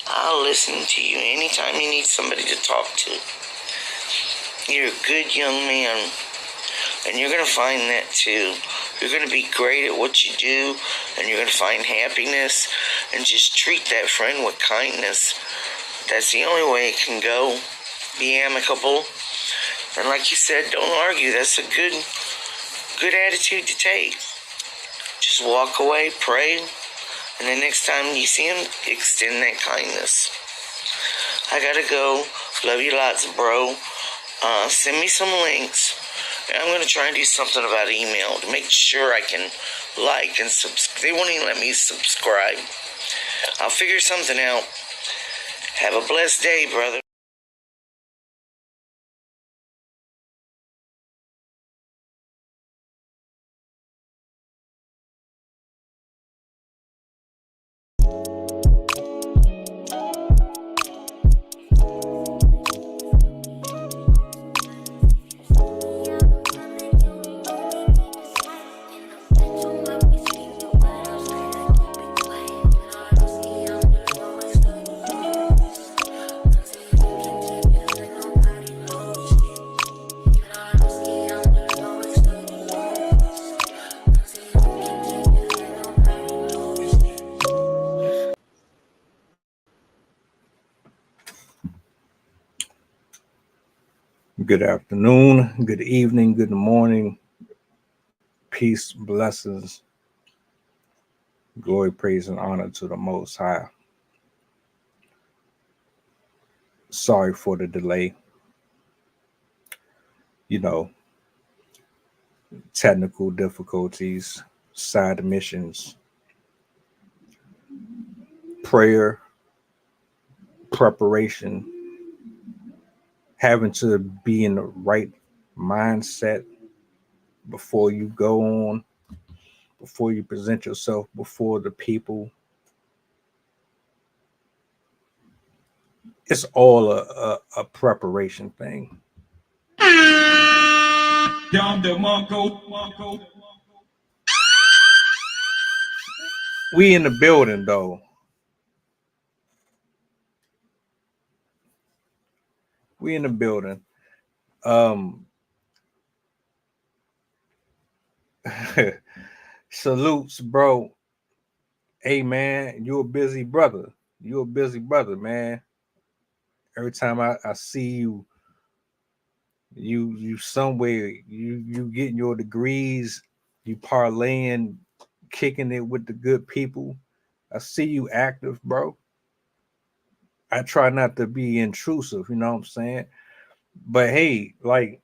I'll listen to you anytime you need somebody to talk to. You're a good young man, and you're going to find that too. You're going to be great at what you do, and you're going to find happiness, and just treat that friend with kindness. That's the only way it can go. Be amicable. And like you said, don't argue. That's a good attitude to take. Just walk away, pray, and the next time you see him, extend that kindness. I gotta go. Love you lots, bro. Send me some links. And I'm gonna try and do something about email to make sure I can like and subscribe. They won't even let me subscribe. I'll figure something out. Have a blessed day, brother. Good afternoon, good evening, good morning, peace, blessings, glory, praise, and honor to the Most High. Sorry for the delay. Technical difficulties, side missions, prayer, preparation, having to be in the right mindset before you go on, before you present yourself before the people. It's all a preparation thing. We in the building though. We in the building. Salutes, bro. Hey man, you're a busy brother. You're a busy brother, man. Every time I see you somewhere, you getting your degrees, you parlaying, kicking it with the good people. I see you active, bro. I try not to be intrusive, you know what I'm saying? But hey, like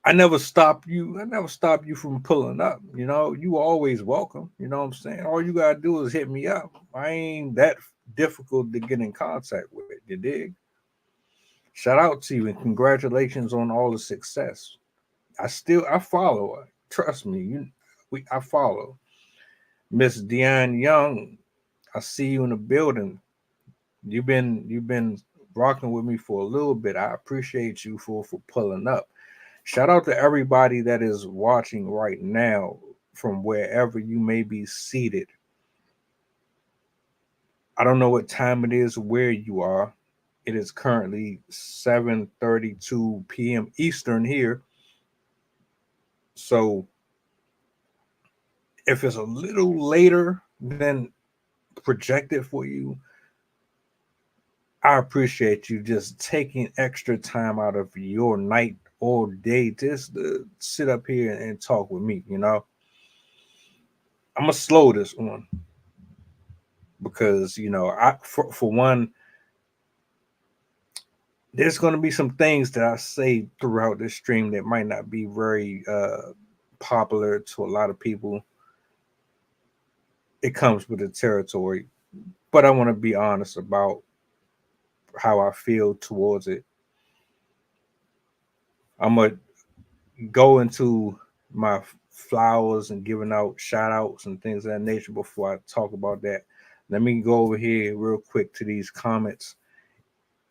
I never stop you from pulling up. You always welcome. You know what I'm saying? All you gotta do is hit me up. I ain't that difficult to get in contact with. You dig? Shout out to you and congratulations on all the success. I follow. Trust me, I follow. Miss Deanne Young, I see you in the building. You've been rocking with me for a little bit. I appreciate you for pulling up. Shout out to everybody that is watching right now from wherever you may be seated. I don't know what time it is where you are. It is currently 7:32 p.m. Eastern here. So if it's a little later than projected for you, I appreciate you just taking extra time out of your night or day just to sit up here and talk with me. I'm gonna slow this one because for one, there's going to be some things that I say throughout this stream that might not be very popular to a lot of people. It comes with the territory, but I want to be honest about how I feel towards it. I'm gonna go into my flowers and giving out shout outs and things of that nature before I talk about that. Let me go over here real quick to these comments.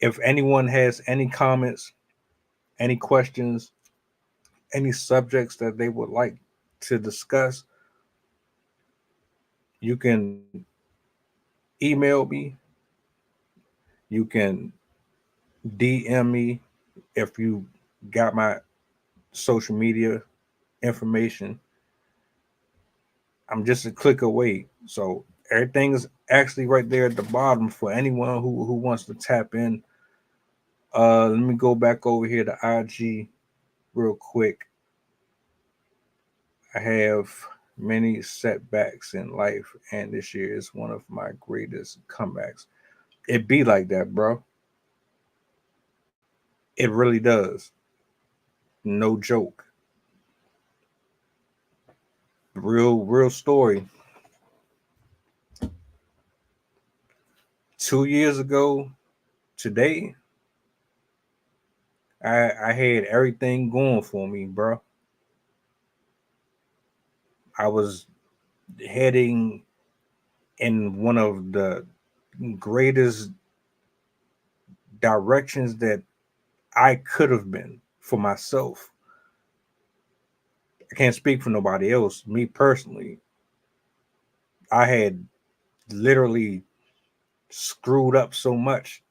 If anyone has any comments, any questions, any subjects that they would like to discuss, you can email me You can DM me if you got my social media information. I'm just a click away. So everything is actually right there at the bottom for anyone who wants to tap in. Let me go back over here to IG real quick. I have many setbacks in life, and this year is one of my greatest comebacks. It be like that, bro. It really does. No joke. Real story. 2 years ago today, I had everything going for me, bro. I was heading in one of the greatest directions that I could have been for myself. I can't speak for nobody else. Me personally, I had literally screwed up so much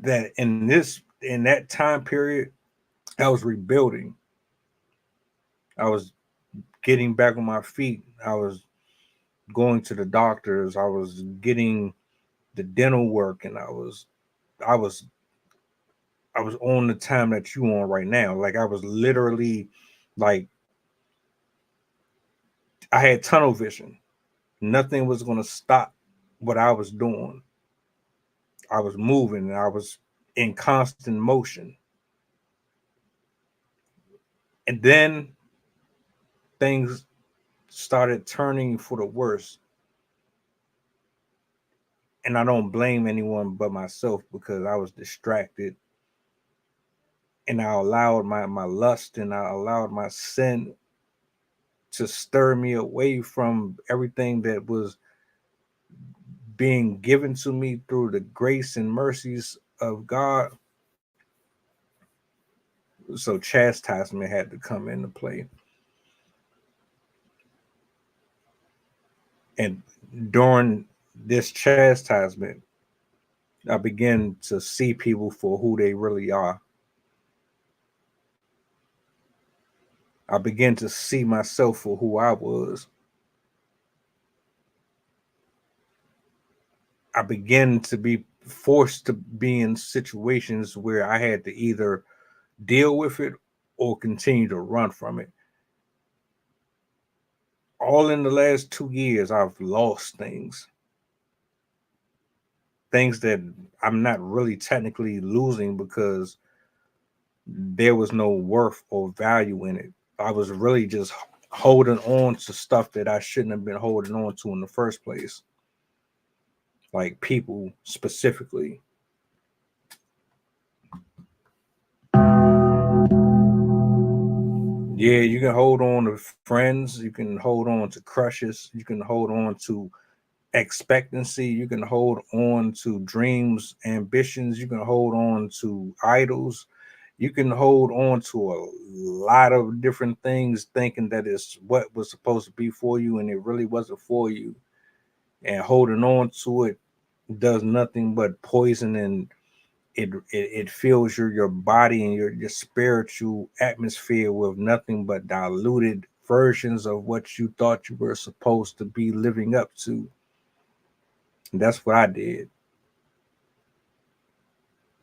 that in that time period, I was rebuilding. I was getting back on my feet. I was going to the doctors. I was getting the dental work, and I was I was on the time that you on right now. Like I was literally like I had tunnel vision. Nothing was gonna stop what I was doing. I was moving and I was in constant motion. And then things started turning for the worse. And I don't blame anyone but myself because I was distracted and I allowed my lust and I allowed my sin to stir me away from everything that was being given to me through the grace and mercies of God. So chastisement had to come into play. And during this chastisement, I began to see people for who they really are. I began to see myself for who I was. I began to be forced to be in situations where I had to either deal with it or continue to run from it. All in the last 2 years, I've lost things that I'm not really technically losing because there was no worth or value in it. I was really just holding on to stuff that I shouldn't have been holding on to in the first place, like people specifically. Yeah, you can hold on to friends, you can hold on to crushes, you can hold on to expectancy, you can hold on to dreams, ambitions, you can hold on to idols, you can hold on to a lot of different things thinking that it's what was supposed to be for you and it really wasn't for you. And holding on to it does nothing but poison and it fills your body and your spiritual atmosphere with nothing but diluted versions of what you thought you were supposed to be living up to. And that's what I did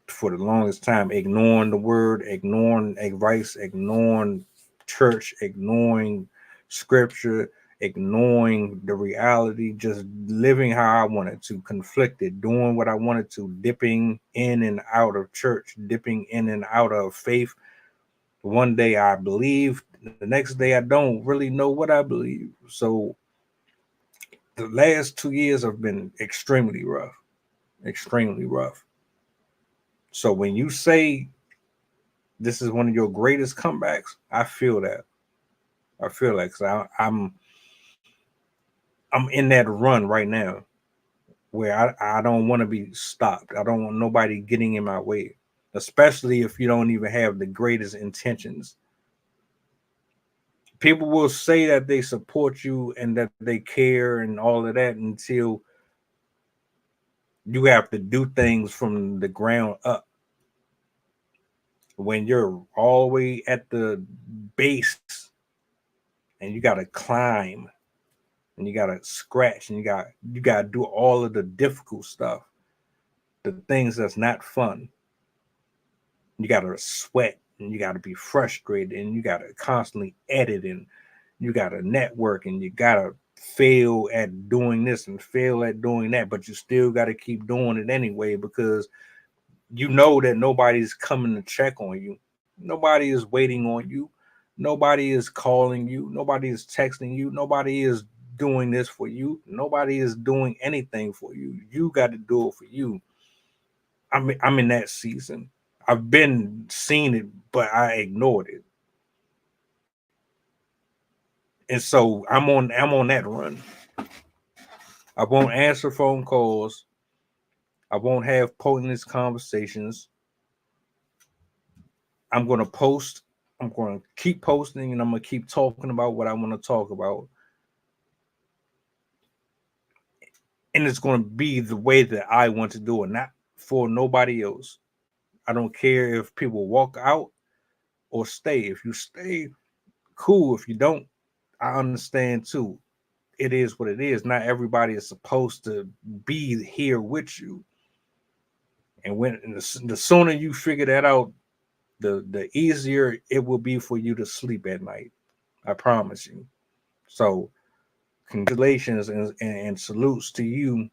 for the longest time, ignoring the word, ignoring advice, ignoring church, ignoring scripture, ignoring the reality, just living how I wanted to, conflicted, doing what I wanted to, dipping in and out of church, dipping in and out of faith. One day I believe, the next day I don't really know what I believe. So the last 2 years have been extremely rough, extremely rough. So when you say this is one of your greatest comebacks, I feel that. I feel like I'm in that run right now where I don't want to be stopped. I don't want nobody getting in my way, especially if you don't even have the greatest intentions. People will say that they support you and that they care and all of that until You have to do things from the ground up. When you're all the way at the base and you gotta climb and you gotta scratch and you gotta do all of the difficult stuff, the things that's not fun. You gotta sweat and you gotta be frustrated and you gotta constantly edit and you gotta network and you gotta fail at doing this and fail at doing that, but you still gotta keep doing it anyway because you know that nobody's coming to check on you. Nobody is waiting on you. Nobody is calling you. Nobody is texting you. Nobody is doing this for you. Nobody is doing anything for you. You got to do it for you. I'm in that season. I've been seeing it, but I ignored it. And so I'm on that run. I won't answer phone calls. I won't have pointless conversations. I'm going to post. I'm going to keep posting and I'm going to keep talking about what I want to talk about. And it's going to be the way that I want to do it, not for nobody else. I don't care if people walk out or stay. If you stay, cool. If you don't, I understand too. It is what it is. Not everybody is supposed to be here with you. And when the sooner you figure that out, the easier it will be for you to sleep at night. I promise you. So congratulations and salutes to you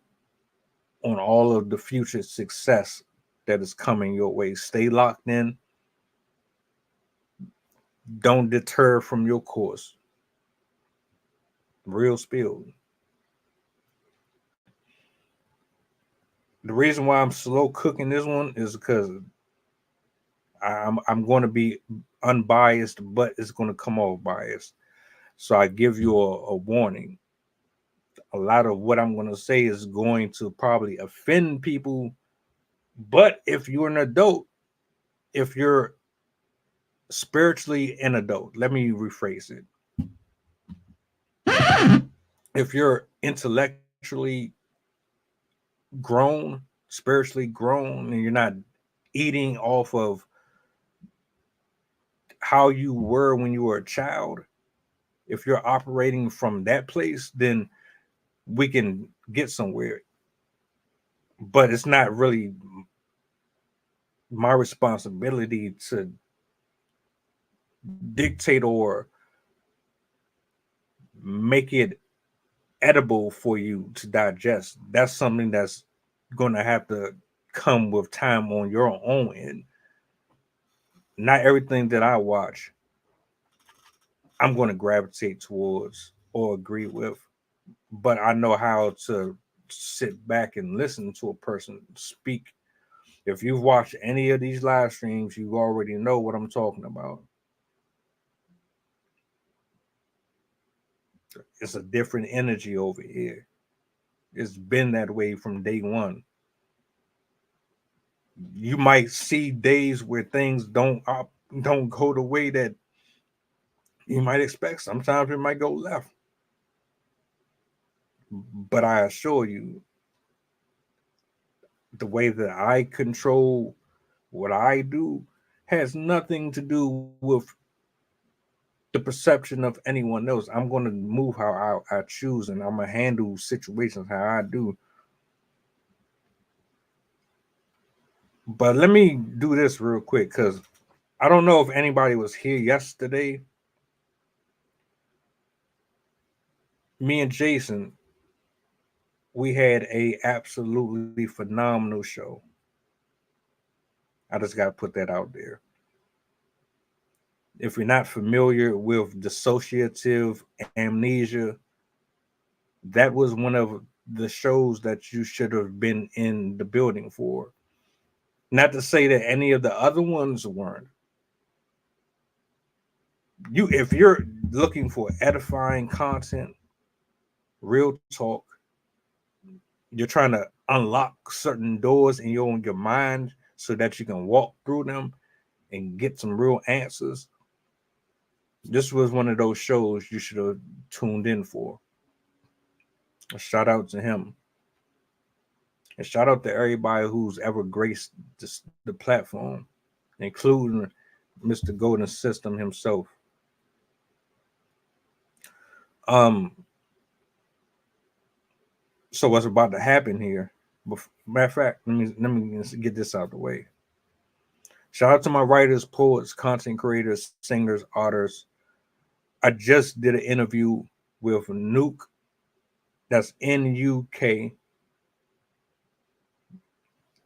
on all of the future success that is coming your way. Stay locked in. Don't deter from your course. Real spill. The reason why I'm slow cooking this one is because I'm going to be unbiased, but it's going to come off biased. So I give you a warning. A lot of what I'm going to say is going to probably offend people. But if you're an adult, if you're spiritually an adult, let me rephrase it. If you're intellectually grown, spiritually grown, and you're not eating off of how you were when you were a child, if you're operating from that place, then we can get somewhere. But it's not really my responsibility to dictate or make it edible for you to digest. That's something that's going to have to come with time on your own end. Not everything that I watch, I'm going to gravitate towards or agree with, but I know how to sit back and listen to a person speak. If you've watched any of these live streams, you already know what I'm talking about. It's a different energy over here. It's been that way from day one. You might see days where things don't go the way that you might expect. Sometimes it might go left. But I assure you, the way that I control what I do has nothing to do with the perception of anyone else. I'm going to move how I choose and I'm going to handle situations how I do. But let me do this real quick because I don't know if anybody was here yesterday. Me and Jason, we had a absolutely phenomenal show. I just got to put that out there. If you're not familiar with dissociative amnesia, that was one of the shows that you should have been in the building for. Not to say that any of the other ones weren't. If you're looking for edifying content, real talk, you're trying to unlock certain doors in your mind so that you can walk through them and get some real answers. This was one of those shows you should have tuned in for. A shout out to him. And shout out to everybody who's ever graced the platform, including Mr. Golden System himself. Um, so what's about to happen here? Matter of fact, let me get this out of the way. Shout out to my writers, poets, content creators, singers, artists. I just did an interview with Nuke, that's NUK.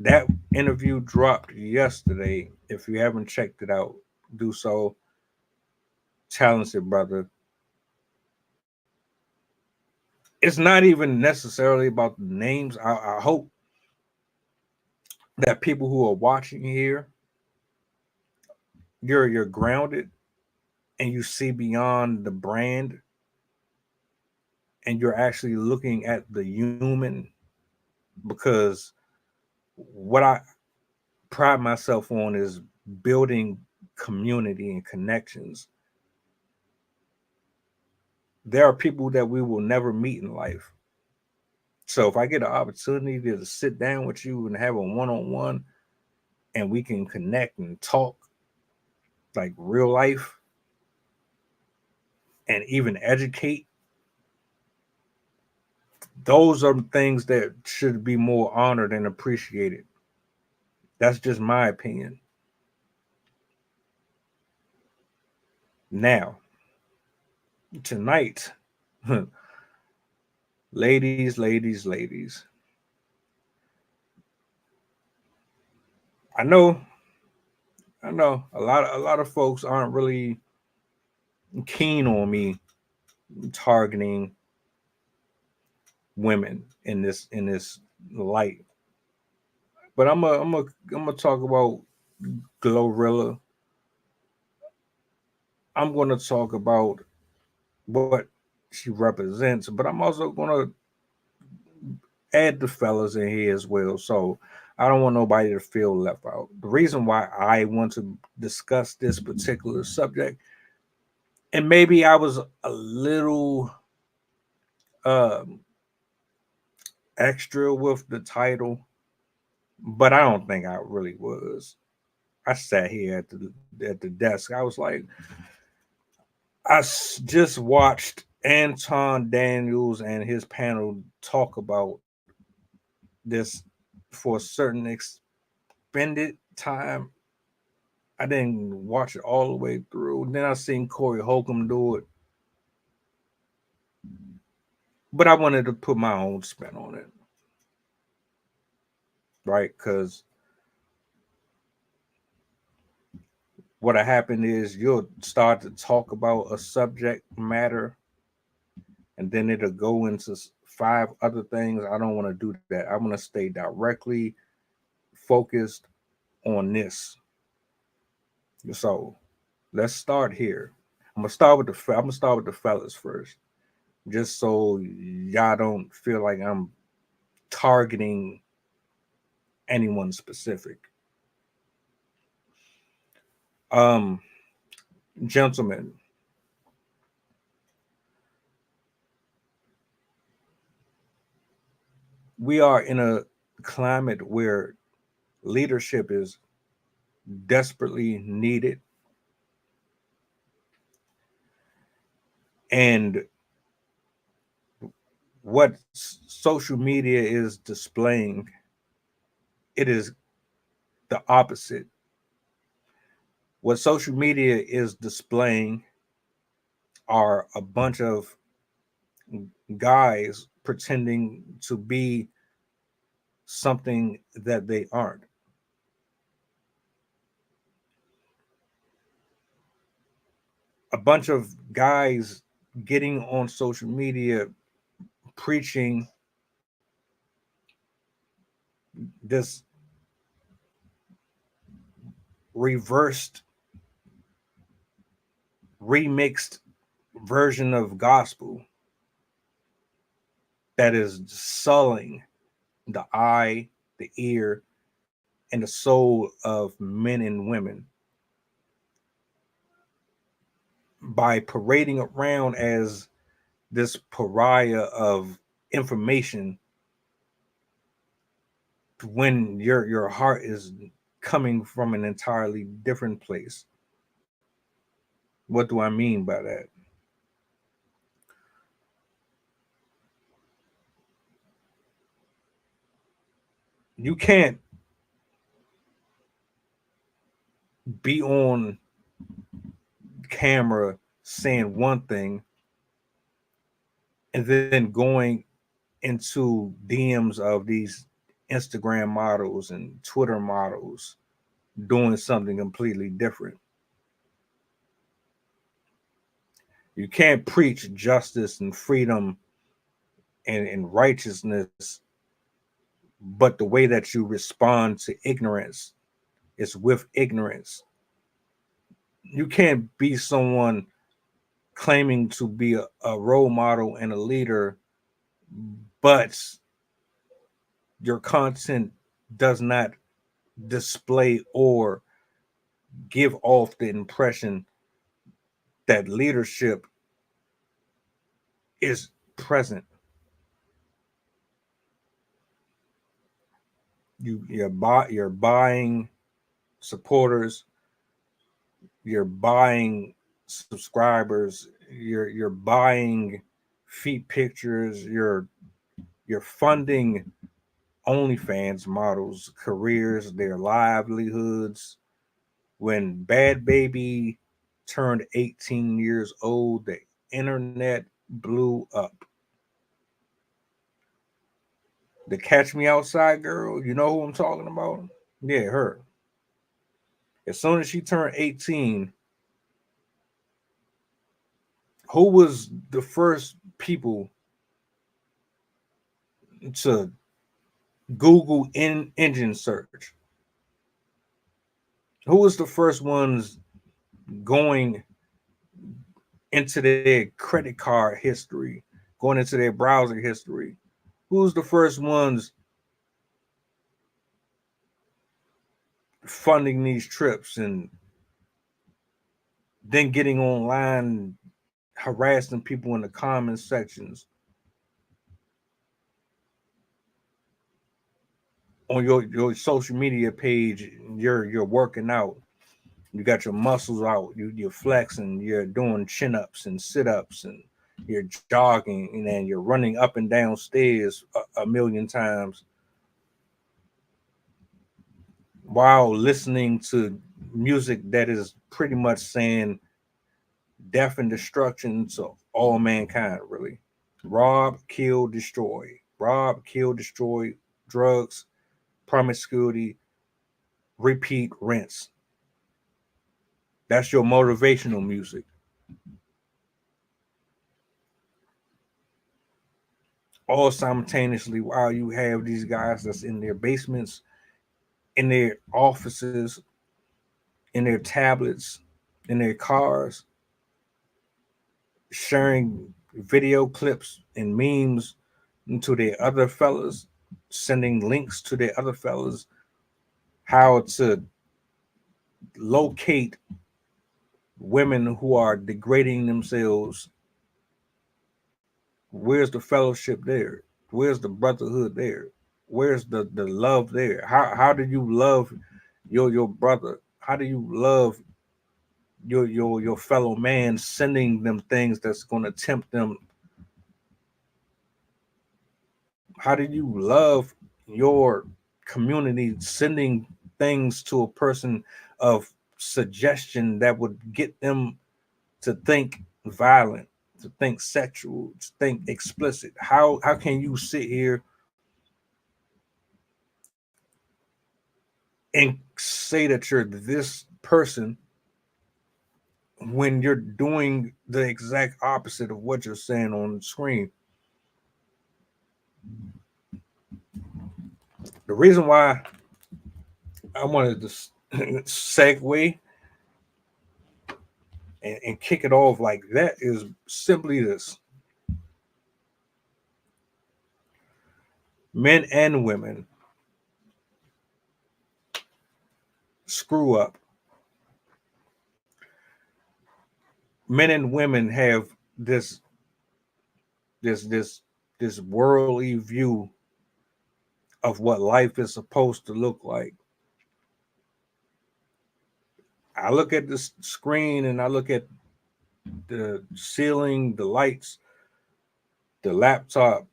That interview dropped yesterday. If you haven't checked it out, do so. Talented brother. It's not even necessarily about the names. I hope that people who are watching here, you're grounded and you see beyond the brand and you're actually looking at the human, because what I pride myself on is building community and connections. There are people that we will never meet in life. So if I get an opportunity to sit down with you and have a one-on-one and we can connect and talk like real life and even educate, those are things that should be more honored and appreciated. That's just my opinion. Now, tonight, ladies, I know, a lot of folks aren't really keen on me targeting women in this light. But I'm gonna talk about Glorilla. I'm gonna talk about what she represents, but I'm also gonna add the fellas in here as well. So I don't want nobody to feel left out. The reason why I want to discuss this particular subject, and maybe I was a little um extra with the title, but I don't think I really was. I sat here at the desk. I was like, just watched Anton Daniels and his panel talk about this for a certain extended time. I didn't watch it all the way through. Then I seen Corey Holcomb do it, but I wanted to put my own spin on it, right? Because what happened is you'll start to talk about a subject matter, and then it'll go into five other things. I don't want to do that. I want to stay directly focused on this. So let's start here. I'm gonna start with the fellas first, just so y'all don't feel like I'm targeting anyone specific. Um, Gentlemen, we are in a climate where leadership is desperately needed, and what social media is displaying, it is the opposite. What social media is displaying are a bunch of guys pretending to be something that they aren't. A bunch of guys getting on social media preaching this reversed, remixed version of gospel that is sullying the eye, the ear, and the soul of men and women by parading around as this pariah of information when your heart is coming from an entirely different place. What do I mean by that? You can't be on camera saying one thing and then going into DMs of these Instagram models and Twitter models doing something completely different. You can't preach justice and freedom and righteousness, but the way that you respond to ignorance is with ignorance. You can't be someone claiming to be a role model and a leader, but your content does not display or give off the impression that leadership is present. You're buying supporters, you're buying subscribers, you're buying feet pictures, you're funding OnlyFans models, careers, their livelihoods. When Bad Baby turned 18 years old, the internet blew up. The Catch Me Outside girl, you know who I'm talking about? Yeah, her. As soon as she turned 18, who was the first people to Google engine search? Who was the first ones going into their credit card history, going into their browser history? Who's the first ones funding these trips and then getting online, harassing people in the comment sections on your social media page? You're working out, you got your muscles out, you're flexing, you're doing chin-ups and sit-ups, and you're jogging, and then you're running up and down stairs a million times while listening to music that is pretty much saying death and destruction to all mankind, really. Rob, kill, destroy. Rob, kill, destroy. Drugs, promiscuity, repeat, rinse. That's your motivational music. All simultaneously, while you have these guys that's in their basements, in their offices, in their tablets, in their cars, sharing video clips and memes to their other fellas, sending links to their other fellas, how to locate women who are degrading themselves. Where's the fellowship there? Where's the brotherhood there? Where's the love there? How do you love your brother? How do you love your fellow man, sending them things that's going to tempt them? How do you love your community, sending things to a person of suggestion that would get them to think violent, to think sexual, to think explicit? How can you sit here and say that you're this person when you're doing the exact opposite of what you're saying on the screen? The reason why I wanted to segue and kick it off like that is simply this: men and women screw up. Men and women have this this worldly view of what life is supposed to look like. I look at the screen and I look at the ceiling, the lights, the laptop.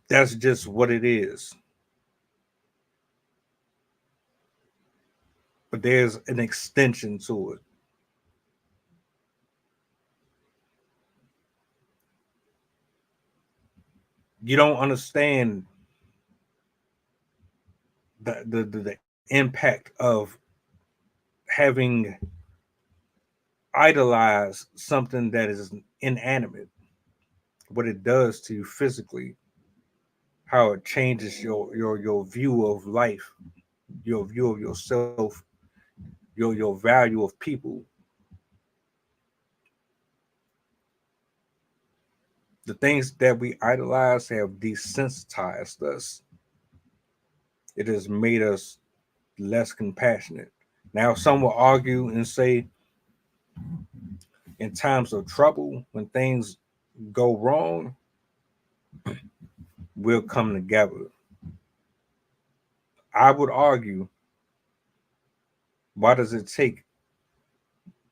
That's just what it is. But there's an extension to it. You don't understand the impact of having idolized something that is inanimate, what it does to you physically, how it changes your view of life, your view of yourself, your value of people. The things that we idolize have desensitized us. It has made us less compassionate. Now, some will argue and say, in times of trouble, when things go wrong, we'll come together. I would argue, why does it take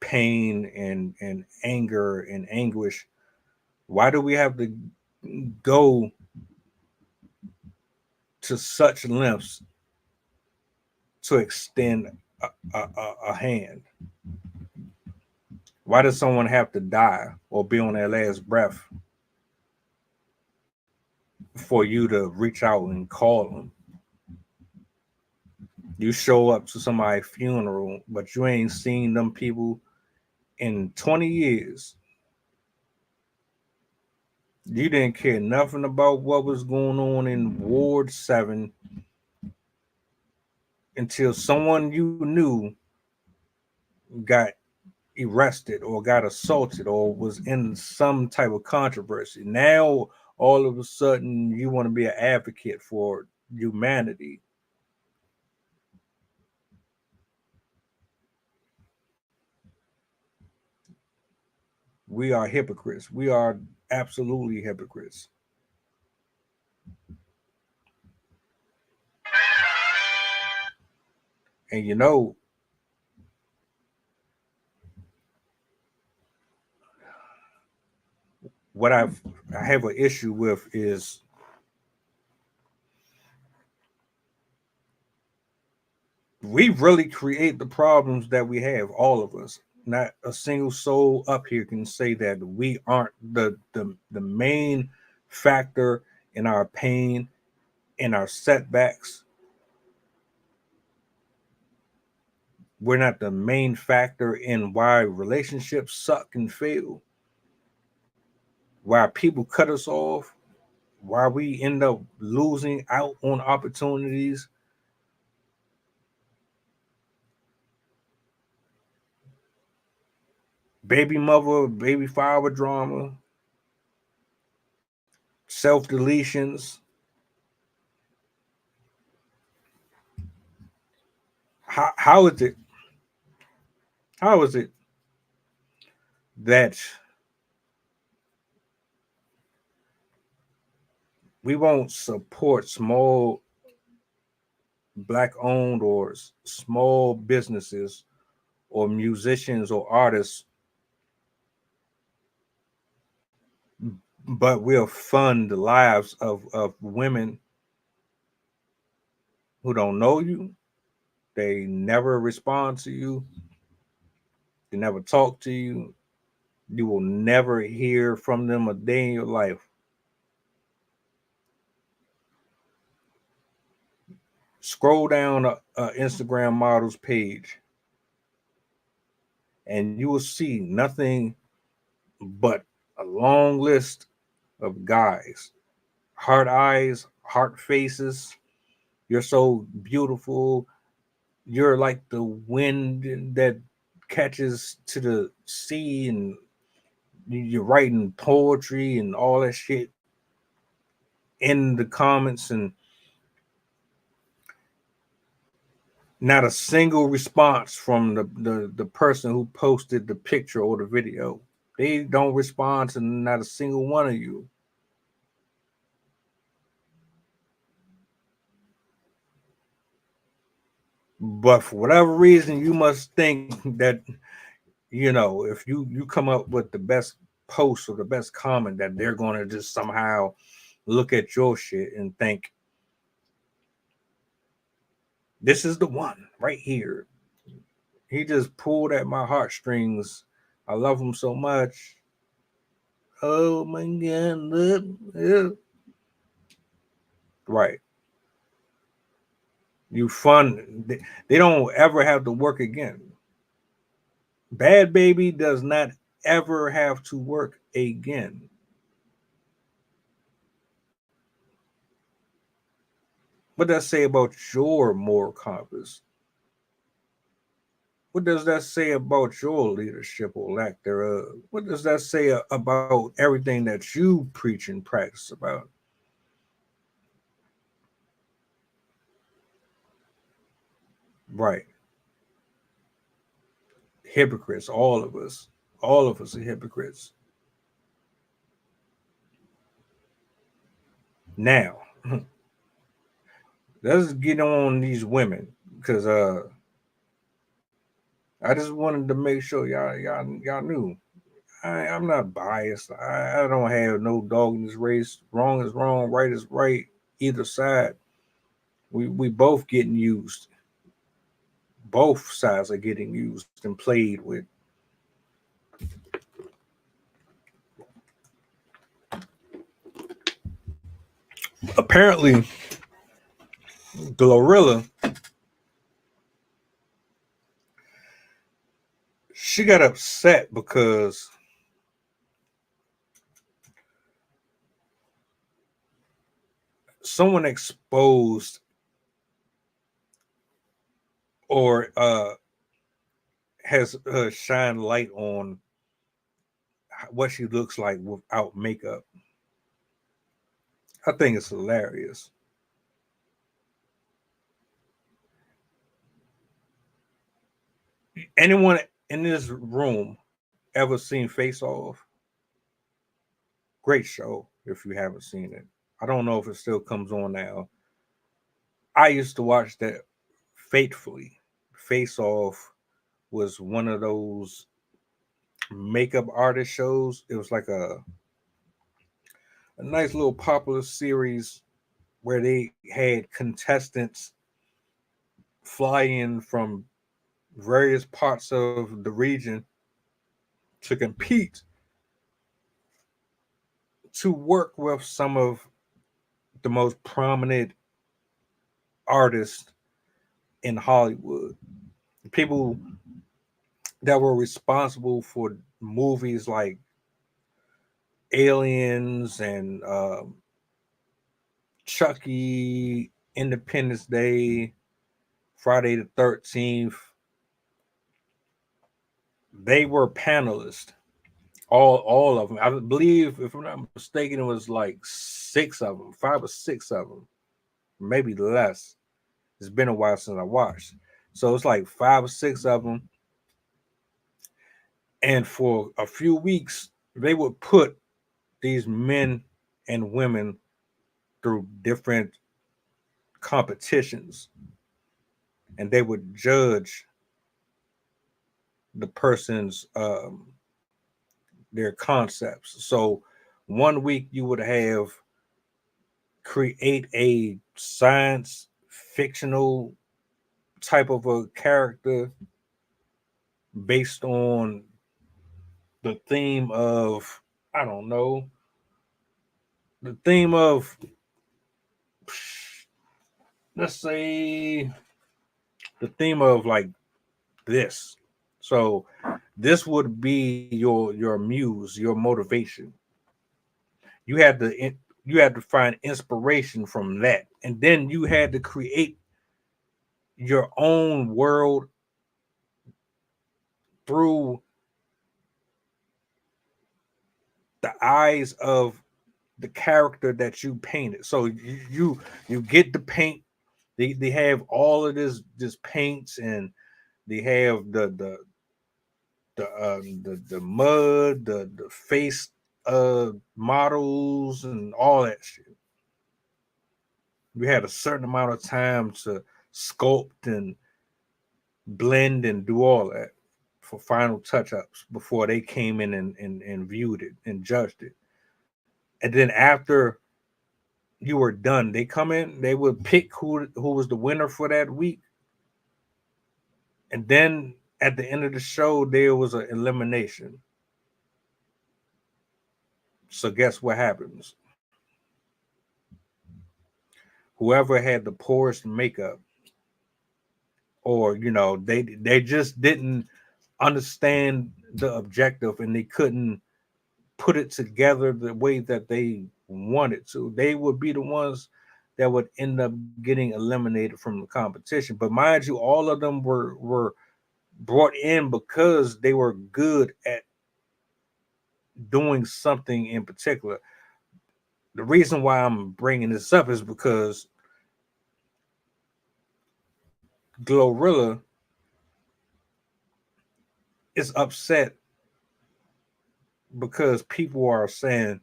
pain and anger and anguish? Why do we have to go to such lengths to extend a hand? Why does someone have to die or be on their last breath for you to reach out and call them? You show up to somebody's funeral, but you ain't seen them people in 20 years. You didn't care nothing about what was going on in Ward 7 until someone you knew got arrested or got assaulted or was in some type of controversy. Now, all of a sudden, you want to be an advocate for humanity. We are hypocrites. We are absolutely hypocrites. And you know, what I have an issue with is we really create the problems that we have, all of us. Not a single soul up here can say that we aren't the main factor in our pain, in our setbacks. We're not the main factor in why relationships suck and fail, why people cut us off, why we end up losing out on opportunities. Baby mother, baby father drama, self deletions. How is it? How is it that we won't support small black owned or small businesses or musicians or artists, but we'll fund the lives of women who don't know you? They never respond to you. They never talk to you. You will never hear from them a day in your life. Scroll down a Instagram models page, and you will see nothing but a long list of guys, heart eyes, heart faces. You're so beautiful. You're like the wind that catches to the sea, and you're writing poetry and all that shit in the comments, and not a single response from the person who posted the picture or the video. They don't respond to not a single one of you. But for whatever reason, you must think that, if you come up with the best post or the best comment, that they're going to just somehow look at your shit and think this is the one right here. He just pulled at my heartstrings. I love him so much. Oh my god. Yeah. Right. You fun. They don't ever have to work again. Bad Baby does not ever have to work again. What does that say about your moral compass? What does that say about your leadership or lack thereof? What does that say about everything that you preach and practice about? Right. Hypocrites, all of us. All of us are hypocrites. Now, let's get on these women because I just wanted to make sure y'all knew I'm not biased. I don't have no dog in this race. Wrong is wrong, right is right. Either side, we both getting used. Both sides are getting used and played with. Apparently, Glorilla, she got upset because someone exposed or has shined light on what she looks like without makeup. I think it's hilarious. Anyone in this room ever seen Face Off? Great show if you haven't seen it. I don't know if it still comes on now. I used to watch that faithfully. Face Off was one of those makeup artist shows. It was like a nice little popular series where they had contestants fly in from various parts of the region to compete to work with some of the most prominent artists in Hollywood. People that were responsible for movies like Aliens and Chucky, Independence Day, Friday the 13th. They were panelists, all of them. I believe, if I'm not mistaken, it was like six of them, five or six of them, maybe less. It's been a while since I watched. So it's like five or six of them. And for a few weeks, they would put these men and women through different competitions and they would judge the person's their concepts. So one week you would have create a science fictional type of a character based on the theme of, I don't know, the theme of, let's say, the theme of like this. So this would be your muse, your motivation. You had to find inspiration from that, and then you had to create your own world through the eyes of the character that you painted. So you get the paint. They have all of this paints, and they have the mud, the face models, and all that shit. We had a certain amount of time to sculpt and blend and do all that for final touch-ups before they came in and viewed it and judged it. And then after you were done, they come in, they would pick who was the winner for that week. And then at the end of the show, there was an elimination. So guess what happens? Whoever had the poorest makeup, or they just didn't understand the objective and they couldn't put it together the way that they wanted to, they would be the ones that would end up getting eliminated from the competition. But mind you, all of them were brought in because they were good at doing something in particular. The reason why I'm bringing this up is because Glorilla is upset because people are saying,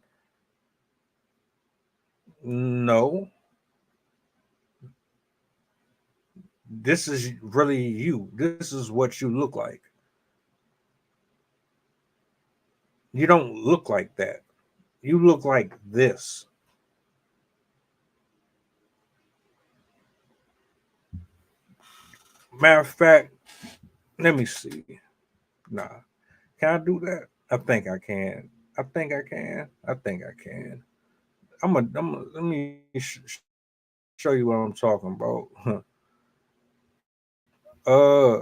no, this is really you. This is what you look like. You don't look like that. You look like this. Matter of fact, let me see. Nah. Can I do that? I think I can. I think I can. I think I can. Let me show you what I'm talking about. uh,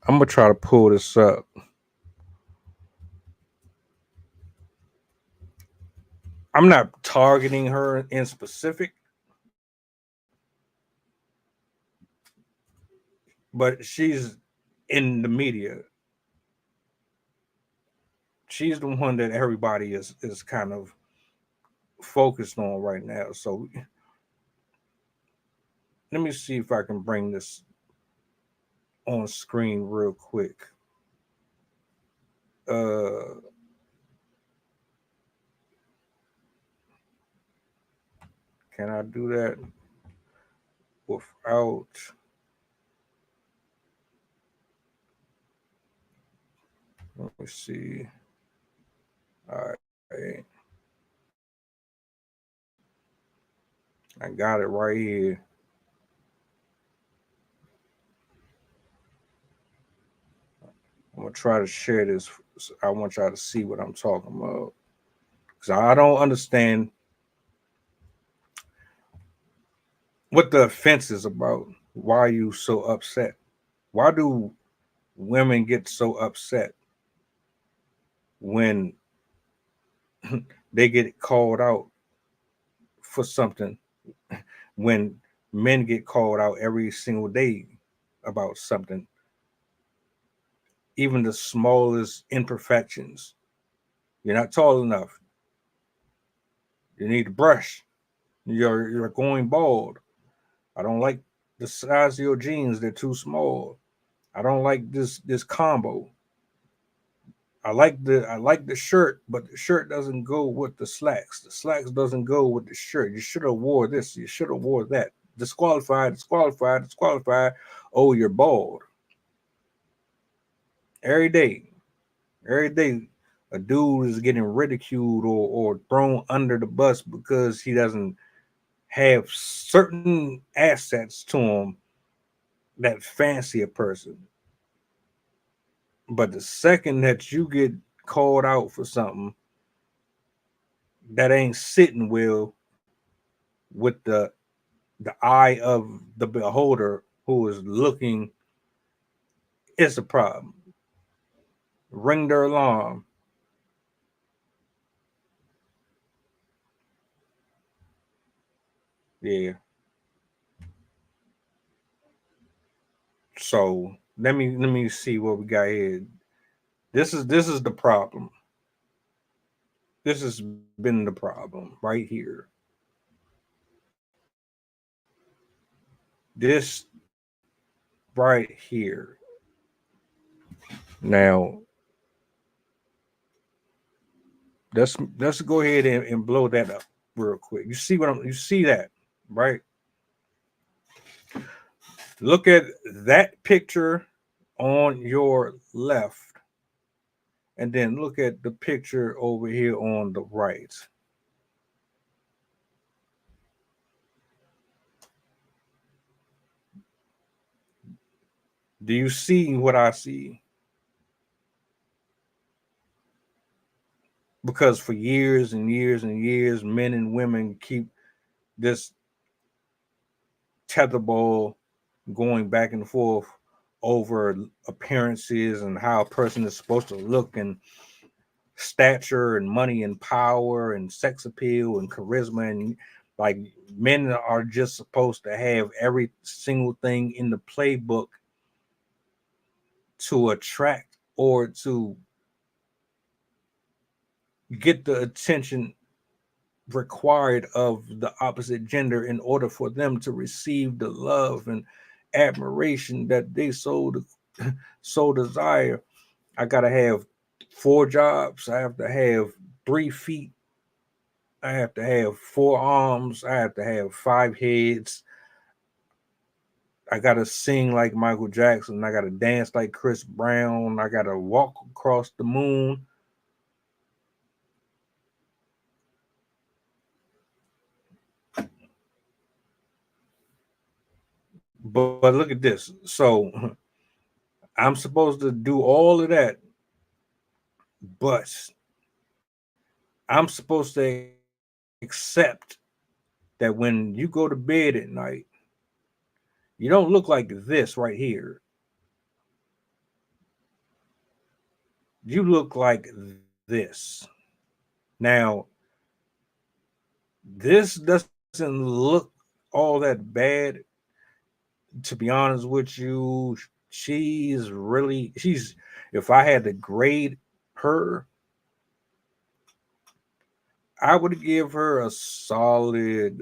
I'm gonna try to pull this up. I'm not targeting her in specific, but she's in the media. She's the one that everybody is kind of focused on right now. So let me see if I can bring this on screen real quick. Uh, can I do that without? Let me see. All right, I got it right here. I'm gonna try to share this. I want y'all to see what I'm talking about because I don't understand what the offense is about. Why are you so upset? Why do women get so upset when they get called out for something, when men get called out every single day about something, even the smallest imperfections? You're not tall enough. You need to brush. You're going bald. I don't like the size of your jeans. They're too small. I don't like this combo. I like the shirt, but the shirt doesn't go with the slacks. The slacks doesn't go with the shirt. You should have wore this. You should have wore that. Disqualified, disqualified, disqualified. Oh, you're bald. Every day, every day, a dude is getting ridiculed or thrown under the bus because he doesn't have certain assets to him that fancy a person. But the second that you get called out for something that ain't sitting well with the eye of the beholder who is looking, it's a problem. Ring their alarm. Yeah. So let me see what we got here. This is the problem. This has been the problem right here. This right here. Now let's go ahead and blow that up real quick. You see that, right? Look at that picture on your left, and then look at the picture over here on the right. Do you see what I see? Because for years and years and years, men and women keep this tetherball going back and forth over appearances and how a person is supposed to look and stature and money and power and sex appeal and charisma, and like men are just supposed to have every single thing in the playbook to attract or to get the attention required of the opposite gender in order for them to receive the love and admiration that they so desire. I gotta have 4 jobs. I have to have 3 feet. I have to have 4 arms. I have to have 5 heads. I gotta sing like Michael Jackson. I gotta dance like Chris Brown. I gotta walk across the moon. But look at this. So I'm supposed to do all of that, but I'm supposed to accept that when you go to bed at night, you don't look like this right here. You look like this. Now, this doesn't look all that bad. To be honest with you, she's, if I had to grade her, I would give her a solid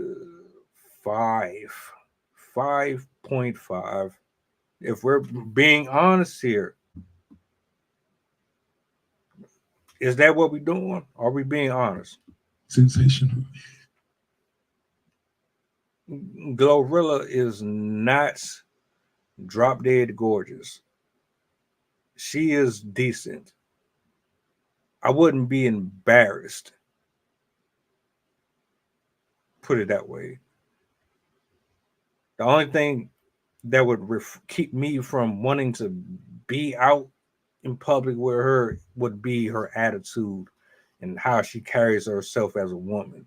five, 5.5. If we're being honest here, is that what we're doing? Are we being honest? Sensational. Glorilla is not drop dead gorgeous. She is decent. I wouldn't be embarrassed, put it that way. The only thing that would keep me from wanting to be out in public with her would be her attitude and how she carries herself as a woman.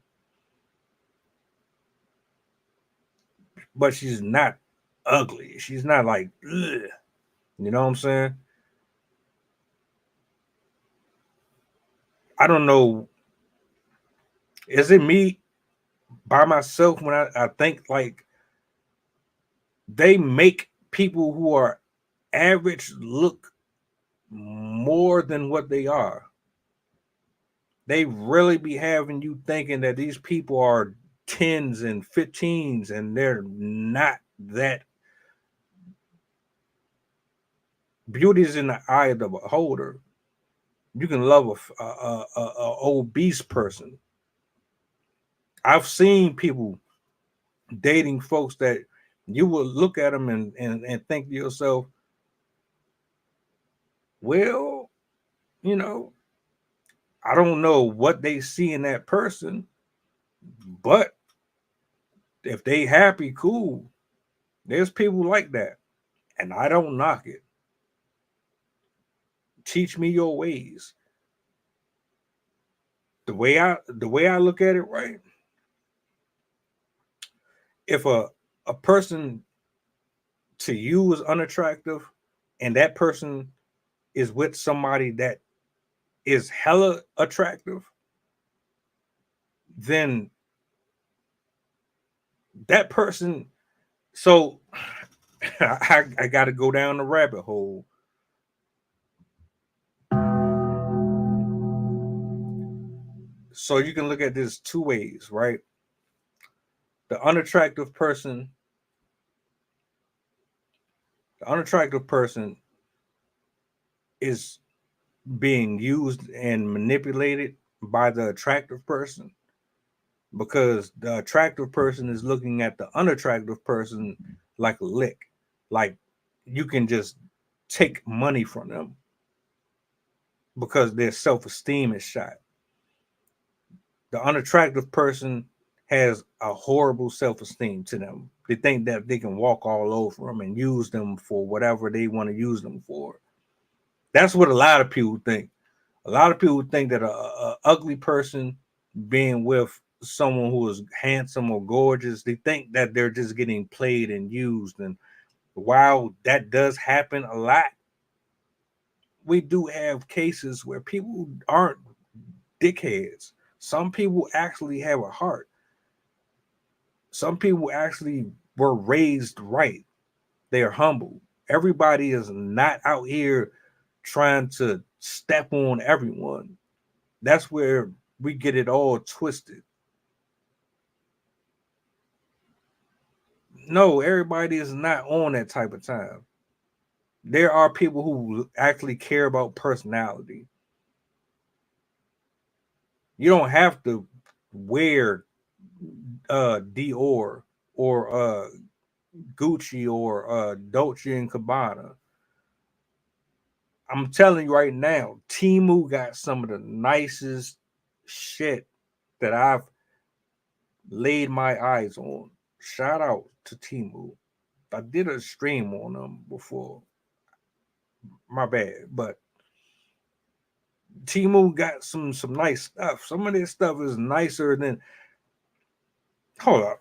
But she's not ugly. She's not like, ugh, you know what I'm saying? I don't know. Is it me by myself when I think like they make people who are average look more than what they are? They really be having you thinking that these people are 10s and 15s and they're not that. Beauty is in the eye of the beholder. You can love a obese person. I've seen people dating folks that you will look at them and think to yourself, well, you know, I don't know what they see in that person, but if they happy, cool. There's people like that, and I don't knock it. Teach me your ways. The way I look at it, right? If a person to you is unattractive, and that person is with somebody that is hella attractive, then that person. So I got to go down the rabbit hole. So you can look at this 2 ways, right? The unattractive person, the unattractive person is being used and manipulated by the attractive person because the attractive person is looking at the unattractive person like a lick. Like you can just take money from them because their self-esteem is shot. The unattractive person has a horrible self-esteem to them. They think that they can walk all over them and use them for whatever they want to use them for. That's what a lot of people think. A lot of people think that a ugly person being with someone who is handsome or gorgeous, they think that they're just getting played and used. And while that does happen a lot, we do have cases where people aren't dickheads. Some people actually have a heart. Some people actually were raised right. They're humble. Everybody is not out here trying to step on everyone. That's where we get it all twisted. No, everybody is not on that type of time. There are people who actually care about personality. You don't have to wear Dior or Gucci or Dolce and Gabbana. I'm telling you right now, Timu got some of the nicest shit that I've laid my eyes on. Shout out to Timu. I did a stream on them before. My bad, but Timu got some nice stuff. Some of this stuff is nicer than. Hold up,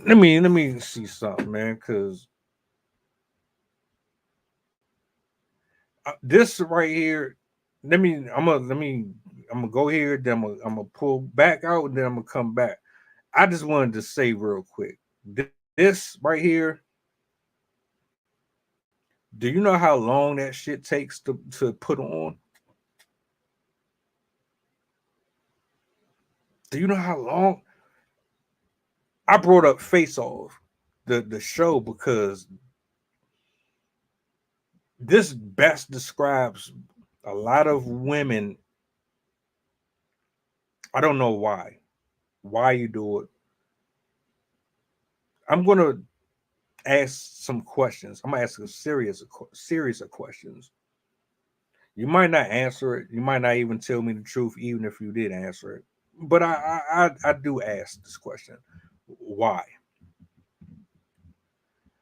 let me see something, man. Because this right here, I'm gonna go here. Then I'm gonna pull back out, and then I'm gonna come back. I just wanted to say real quick, this right here. Do you know how long that shit takes to put on? Do you know how long? I brought up Face Off, the show, because this best describes a lot of women. I don't know why you do it. I'm gonna ask some questions. I'm gonna ask a series of questions. You might not answer it. You might not even tell me the truth, even if you did answer it. But I do ask this question: Why?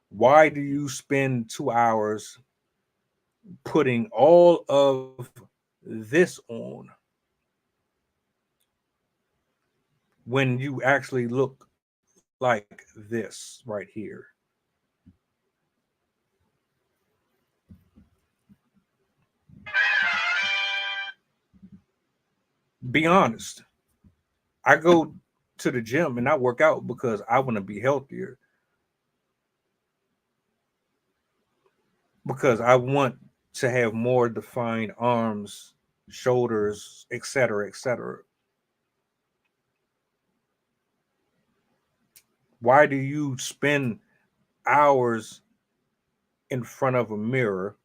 Why do you spend 2 hours putting all of this on when you actually look like this right here? Be honest. I go to the gym and I work out because I want to be healthier, because I want to have more defined arms, shoulders, etc., etc. Why do you spend hours in front of a mirror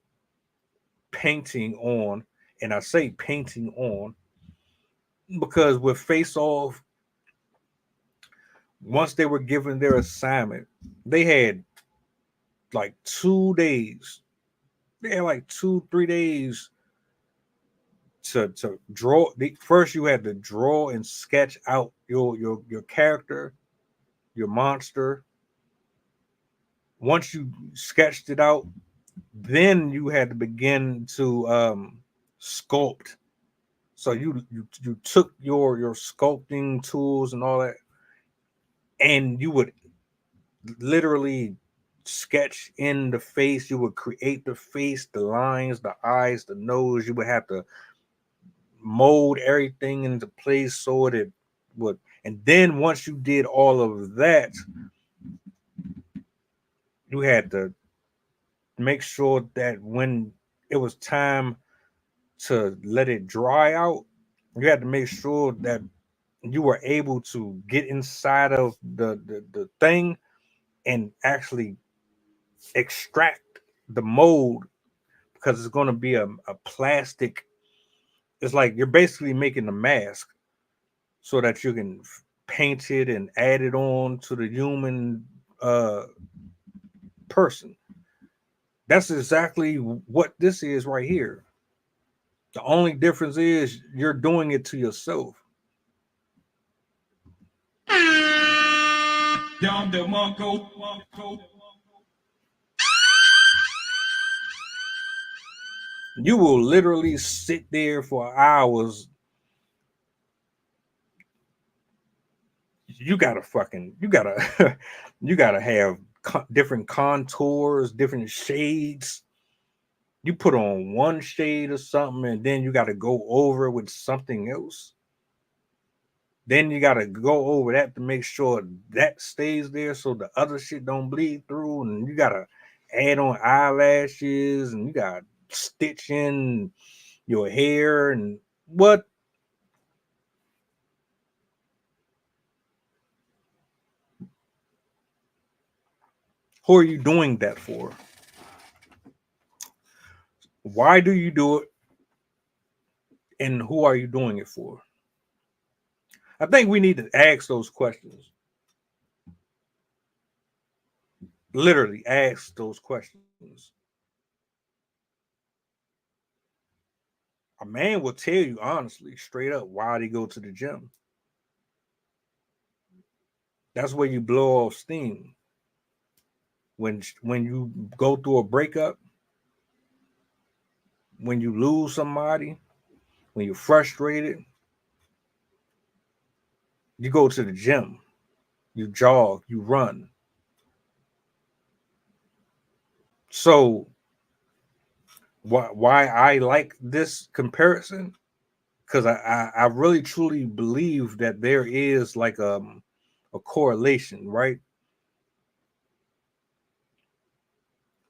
painting on? And I say painting on because with Face Off, once they were given their assignment, they had like 2 days. They had like 2, 3 days to draw. First, you had to draw and sketch out your character, your monster. Once you sketched it out, then you had to begin to sculpt. So you took your sculpting tools and all that, and you would literally sketch in the face. You would create the face, the lines, the eyes, the nose. You would have to mold everything into place so that it would. And then once you did all of that, you had to make sure that when it was time to let it dry out, you had to make sure that you were able to get inside of the thing and actually extract the mold, because it's going to be a plastic. It's like you're basically making a mask so that you can paint it and add it on to the human uh, person. That's exactly what this is right here. The only difference is you're doing it to yourself. You will literally sit there for hours. You gotta you gotta have different contours, different shades. You put on one shade or something, and then you gotta go over it with something else. Then you gotta go over that to make sure that stays there so the other shit don't bleed through. And you gotta add on eyelashes, and you gotta stitch in your hair and what? Who are you doing that for? Why do you do it? And who are you doing it for? I think we need to ask those questions. Literally ask those questions. A man will tell you honestly, straight up, why they go to the gym. That's where you blow off steam. When you go through a breakup, when you lose somebody, when you're frustrated, you go to the gym, you jog, you run. So why I like this comparison? Because I really truly believe that there is like a correlation, right?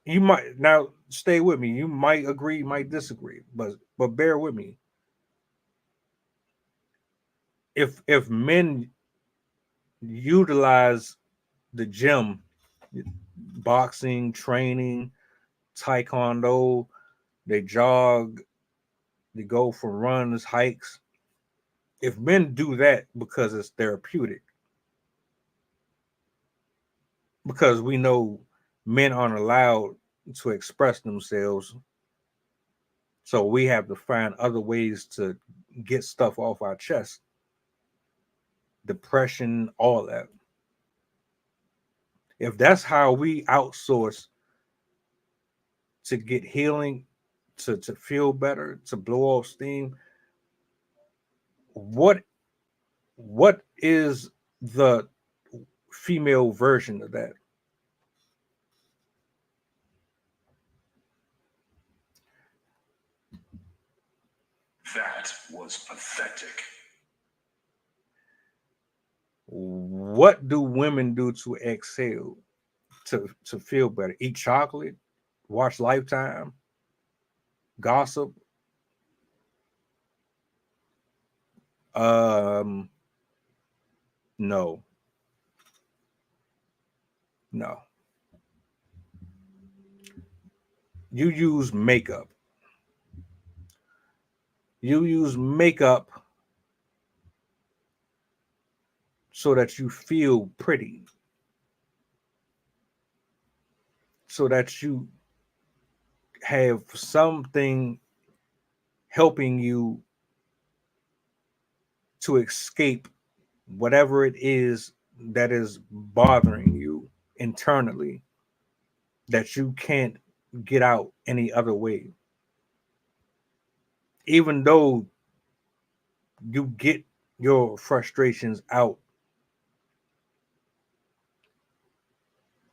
You might now stay with me. You might agree, might disagree, but bear with me. If men utilize the gym, boxing, training, taekwondo, they jog, they go for runs, hikes. If men do that because it's therapeutic, because we know men aren't allowed to express themselves, so we have to find other ways to get stuff off our chest, depression, all that. If that's how we outsource to get healing, to feel better, to blow off steam, what what is the female version of that? That was pathetic. What do women do to exhale, to feel better? Eat chocolate, watch Lifetime, gossip. Um, no, no. You use makeup. You use makeup so that you feel pretty, so that you have something helping you to escape whatever it is that is bothering you internally that you can't get out any other way. Even though you get your frustrations out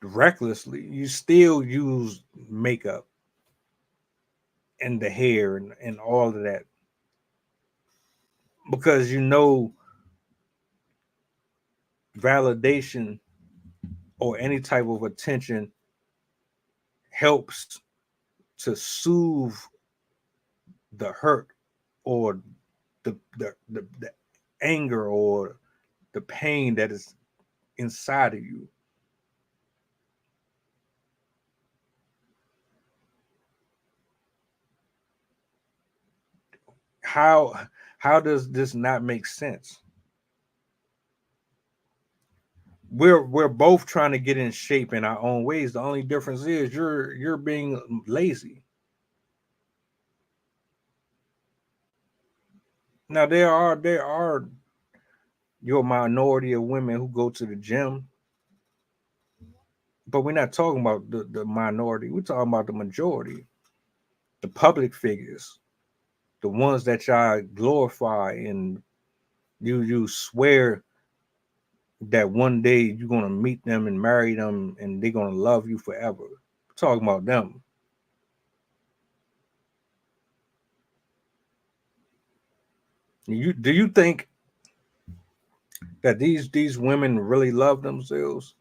recklessly, you still use makeup and the hair and all of that because you know validation or any type of attention helps to soothe the hurt or the anger or the pain that is inside of you. How does this not make sense? we're both trying to get in shape in our own ways. The only difference is you're being lazy. Now there are your minority of women who go to the gym, but we're not talking about the minority. We're talking about the majority, the public figures, the ones that y'all glorify, and you swear that one day you're gonna meet them and marry them and they're gonna love you forever. We're talking about them. Do you think that these women really love themselves?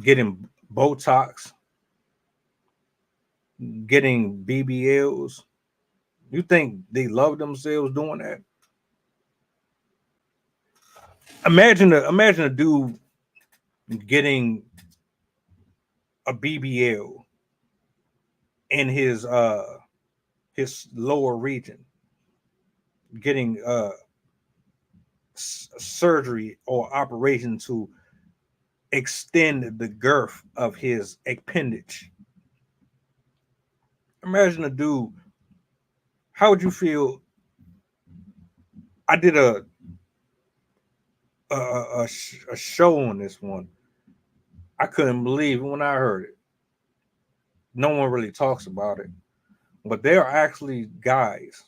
Getting Botox, getting BBLs. You think they love themselves doing that? Imagine a dude getting a BBL in his lower region, getting surgery or operation to extend the girth of his appendage. Imagine a dude. How would you feel? I did a show on this one. I couldn't believe it when I heard it. No one really talks about it, but there are actually guys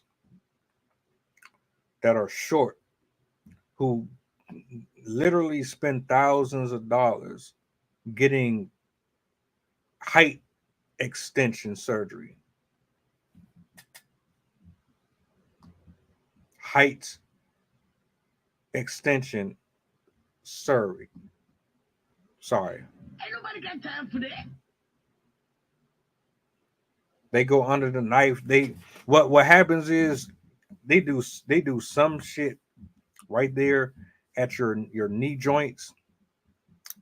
that are short who literally spend thousands of dollars getting height extension surgery. Height extension surgery. Sorry. Ain't nobody got time for that. They go under the knife. What happens is they do some shit right there at your knee joints.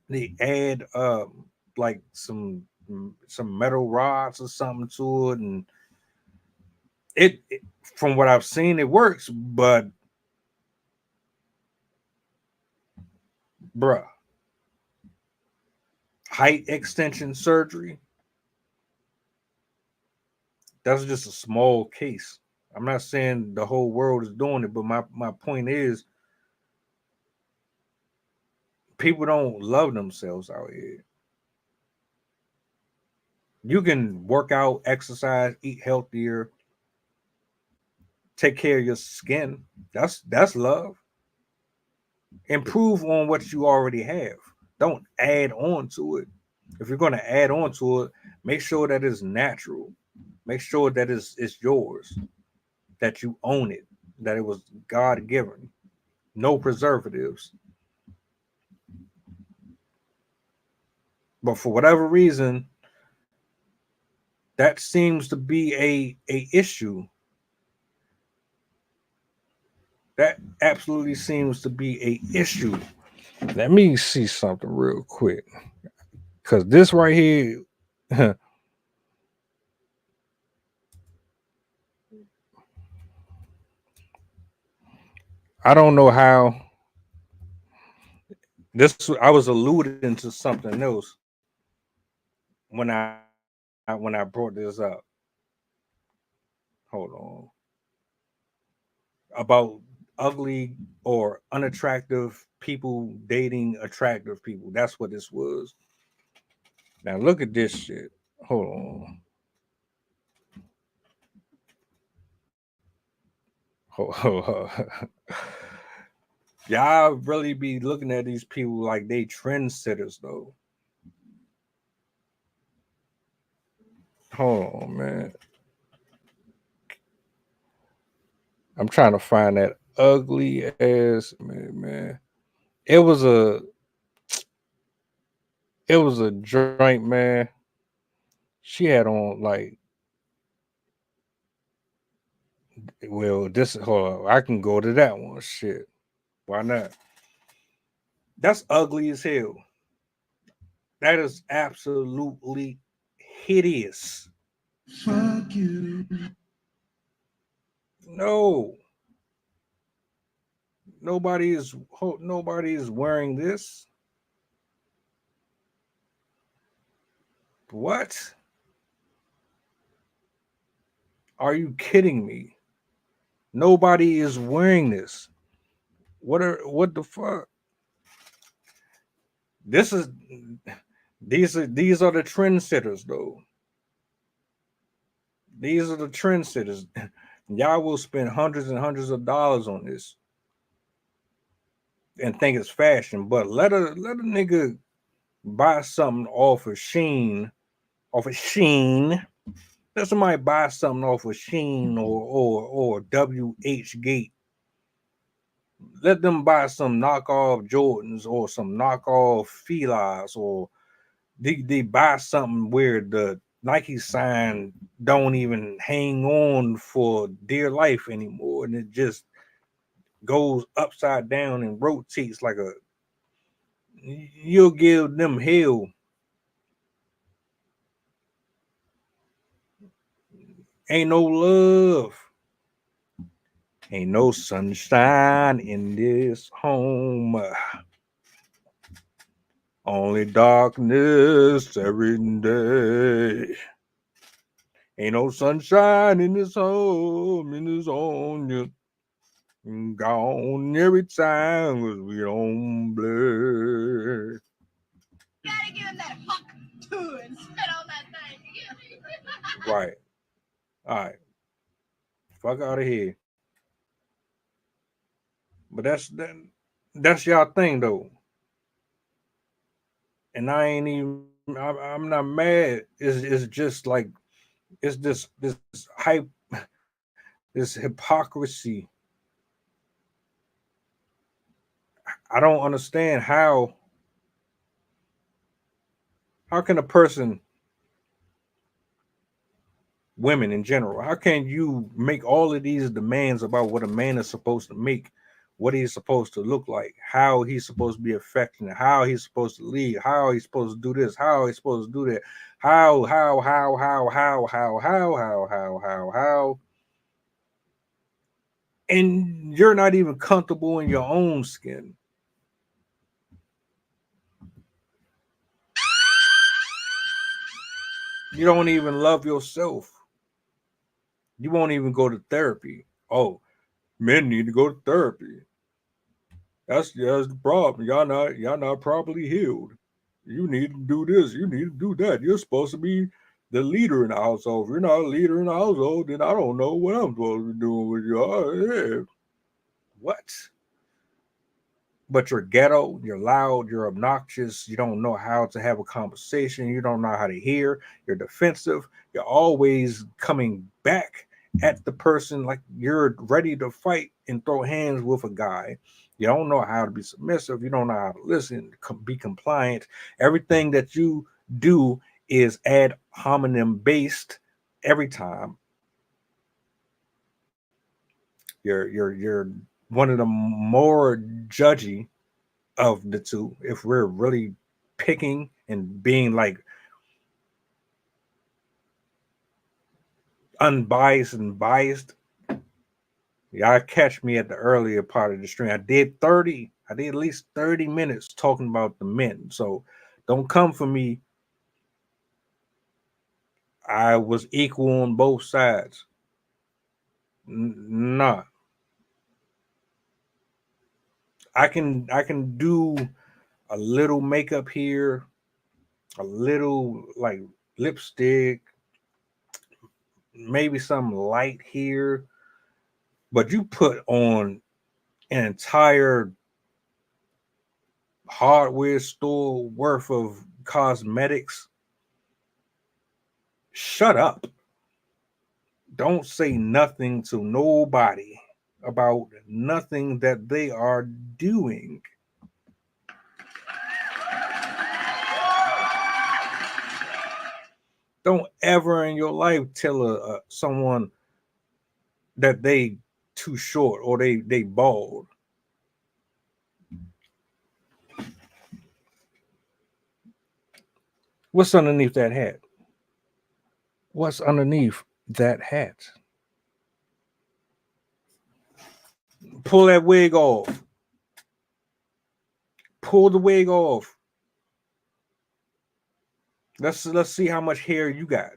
They add like some metal rods or something to it, and it from what I've seen it works, but bruh, height extension surgery, that's just a small case. I'm not saying the whole world is doing it, but my point is people don't love themselves out here. You can work out, exercise, eat healthier, take care of your skin. That's love. Improve on what you already have. Don't add on to it. If you're going to add on to it, make sure that it's natural. Make sure that it's yours, that you own it, that it was God given. No preservatives. But for whatever reason, that seems to be a issue. That absolutely seems to be a issue. Let me see something real quick. Cause this right here, I don't know how this. I was alluding to something else when I brought this up. Hold on. About ugly or unattractive people dating attractive people. That's what this was. Now look at this shit. Hold on. Y'all really be looking at these people like they trendsetters though. Hold on, man. I'm trying to find that ugly ass man. It was a it was a joint, man. She had on like, well, this hold on, I can go to that one. Shit. Why not? That's ugly as hell. That is absolutely hideous. Fuck you. No. Nobody is wearing this. What? Are you kidding me? Nobody is wearing this. What the fuck? This is these are the trendsetters though. These are the trendsetters. Y'all will spend hundreds and hundreds of dollars on this and think it's fashion, but let a nigga buy something off of Sheen. Let somebody buy something off of Sheen or WH Gate. Let them buy some knockoff Jordans or some knockoff Filas, or they buy something where the Nike sign don't even hang on for dear life anymore, and it just goes upside down and rotates like a. You'll give them hell. Ain't no love. Ain't no sunshine in this home. Only darkness every day. Ain't no sunshine in this home, in this home. Just gone every time 'cause we don't blur. Gotta give him that fuck too and spit on that thing. Right. All right. Fuck out of here. But that's y'all thing though. And I ain't even I'm not mad. It's just like it's this hype, this hypocrisy. I don't understand how can a person, women in general, how can you make all of these demands about what a man is supposed to make, what he's supposed to look like, how he's supposed to be affectionate, how he's supposed to lead, how he's supposed to do this, how he's supposed to do that, how, and you're not even comfortable in your own skin. You don't even love yourself. You won't even go to therapy. Oh, men need to go to therapy. That's the problem. Y'all not properly healed. You need to do this. You need to do that. You're supposed to be the leader in the household. If you're not a leader in the household, then I don't know what I'm supposed to be doing with you. Yeah. What? But you're ghetto, you're loud, you're obnoxious, you don't know how to have a conversation, you don't know how to hear, you're defensive, you're always coming back at the person like you're ready to fight and throw hands with a guy. You don't know how to be submissive, you don't know how to listen, be compliant. Everything that you do is ad hominem based every time. You're one of the more judgy of the two, if we're really picking and being like unbiased and biased. Y'all catch me at the earlier part of the stream. I did at least 30 minutes talking about the men. So don't come for me. I was equal on both sides. Nah. I can do a little makeup here, a little like lipstick, maybe some light here, but you put on an entire hardware store worth of cosmetics, shut up. Don't say nothing to nobody about nothing that they are doing. Don't ever in your life tell someone that they too short or they bald. What's underneath that hat? What's underneath that hat? Pull that wig off. Pull the wig off. Let's see how much hair you got.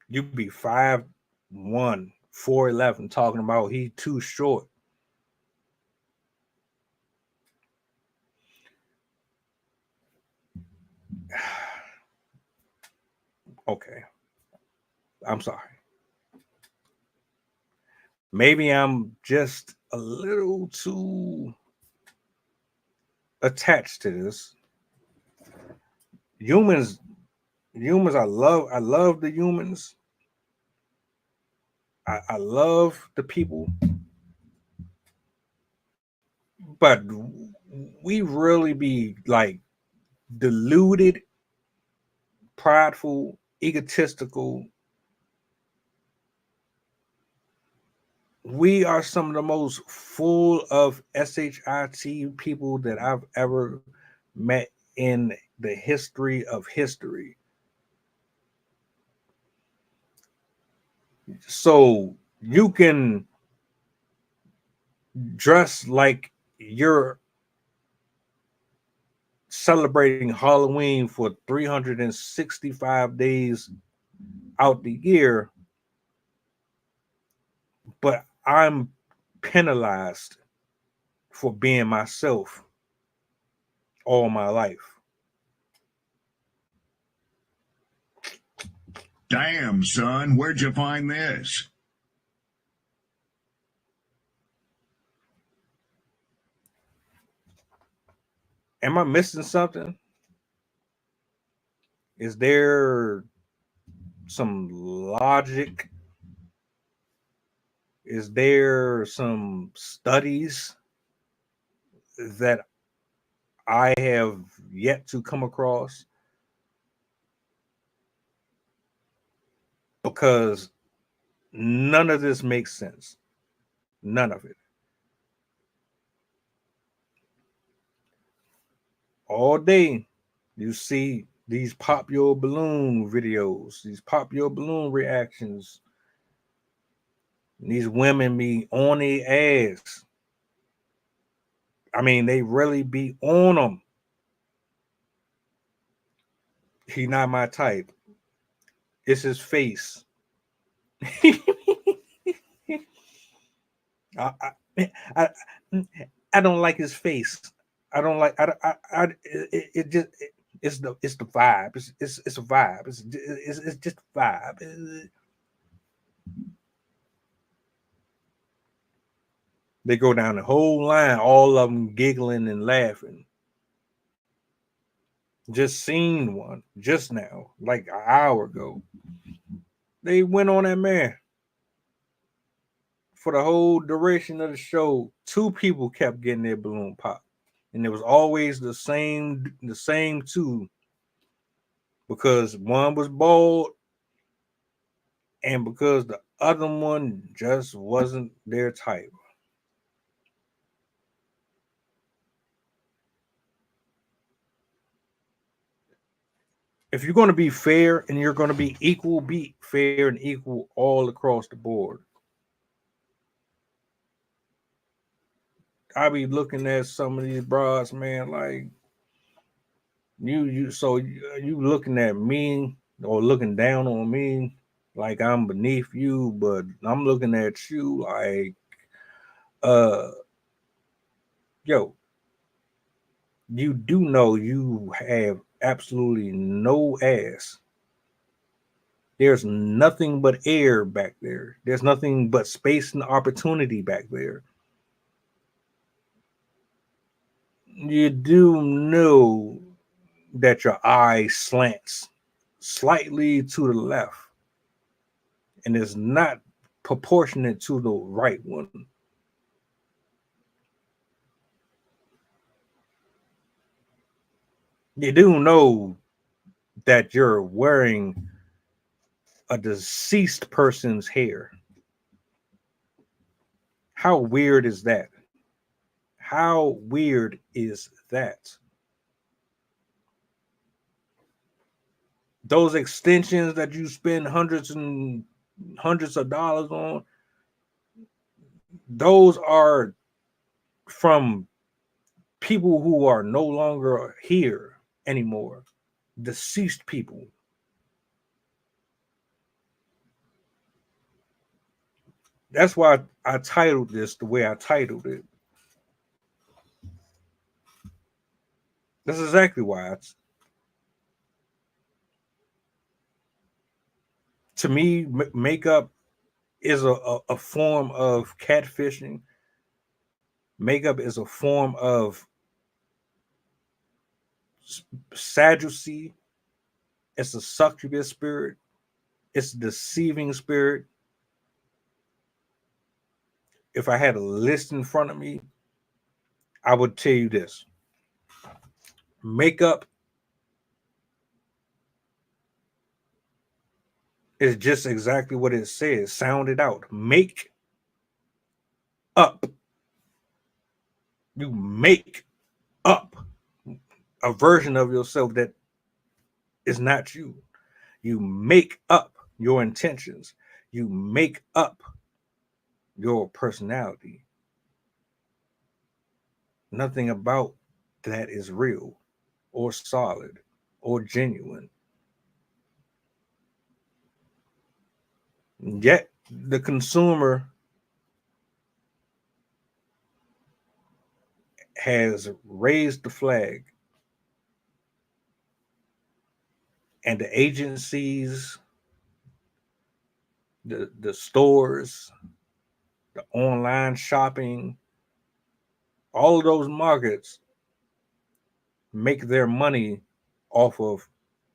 You be 5'1", 4'11", talking about he too short. Okay. I'm sorry. Maybe I'm just a little too attached to this. Humans, I love the humans. I love the people, but we really be like deluded, prideful, egotistical. We are some of the most full of shit people that I've ever met in the history of history. So you can dress like you're celebrating Halloween for 365 days out the year, but I'm penalized for being myself all my life. Damn, son, where'd you find this? Am I missing something? Is there some logic? Is there some studies that I have yet to come across? Because none of this makes sense. None of it. All day, you see these pop your balloon videos, these pop your balloon reactions. These women be on their ass. I mean, they really be on them. He not my type. It's his face. I, I, I don't like his face. I don't like. It just. It's the vibe. It's a vibe. It's just a vibe. They go down the whole line, all of them giggling and laughing. Just seen one just now, like an hour ago. They went on that man. For the whole duration of the show, two people kept getting their balloon popped. And it was always the same two, because one was bald and because the other one just wasn't their type. If you're going to be fair and you're going to be equal, be fair and equal all across the board. I be looking at some of these broads, man, like you looking at me or looking down on me like I'm beneath you, but I'm looking at you like, uh, yo, you do know you have absolutely no ass. There's nothing but air back there. There's nothing but space and opportunity back there. You do know that your eye slants slightly to the left and is not proportionate to the right one. You do know that you're wearing a deceased person's hair. How weird is that? How weird is that? Those extensions that you spend hundreds and hundreds of dollars on, those are from people who are no longer here anymore, deceased people. That's why I titled this the way I titled it. That's exactly why. To me, makeup is a form of catfishing. Makeup is a form of sadducee. It's a succubus spirit. It's a deceiving spirit. If I had a list in front of me, I would tell you this. Makeup is just exactly what it says. Sound it out. Make up. You make up a version of yourself that is not you. You make up your intentions. You make up your personality. Nothing about that is real or solid or genuine. Yet the consumer has raised the flag, and the agencies, the stores, the online shopping, all of those markets make their money off of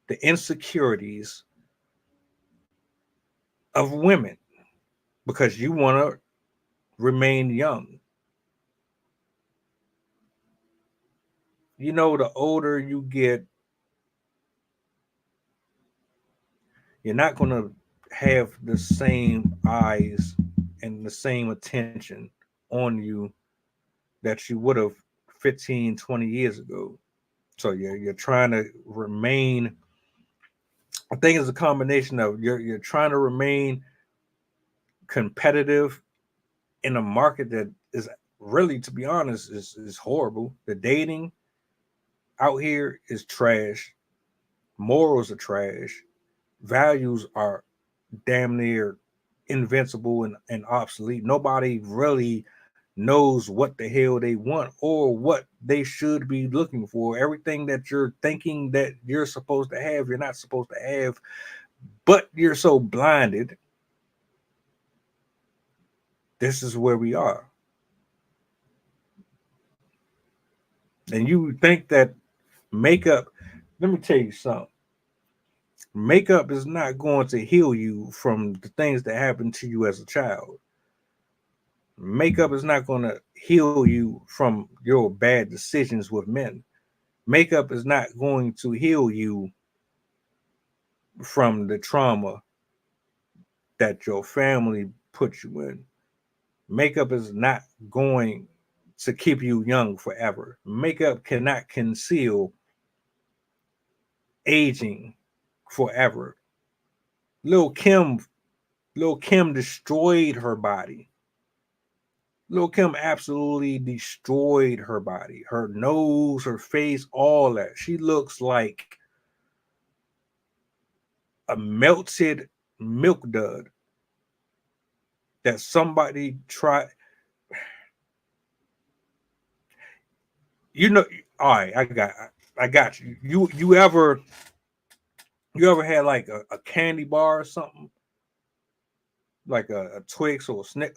the insecurities of women because you want to remain young. You know, the older you get, you're not going to have the same eyes and the same attention on you that you would have 15, 20 years ago. So you're trying to remain. I think it's a combination of you're trying to remain competitive in a market that is really, to be honest, is horrible. The dating out here is trash. Morals are trash. Values are damn near invincible and obsolete. Nobody really knows what the hell they want or what they should be looking for. Everything that you're thinking that you're supposed to have, you're not supposed to have, but you're so blinded. This is where we are. And you think that makeup, let me tell you something. Makeup is not going to heal you from the things that happened to you as a child. Makeup is not going to heal you from your bad decisions with men. Makeup is not going to heal you from the trauma that your family put you in. Makeup is not going to keep you young forever. Makeup cannot conceal aging forever. Lil Kim, Lil Kim destroyed her body. Lil Kim absolutely destroyed her body. Her nose, her face, all that. She looks like a melted milk dud that somebody tried. You know, all right, I got you. You ever had like a candy bar or something? Like a Twix or a Snick?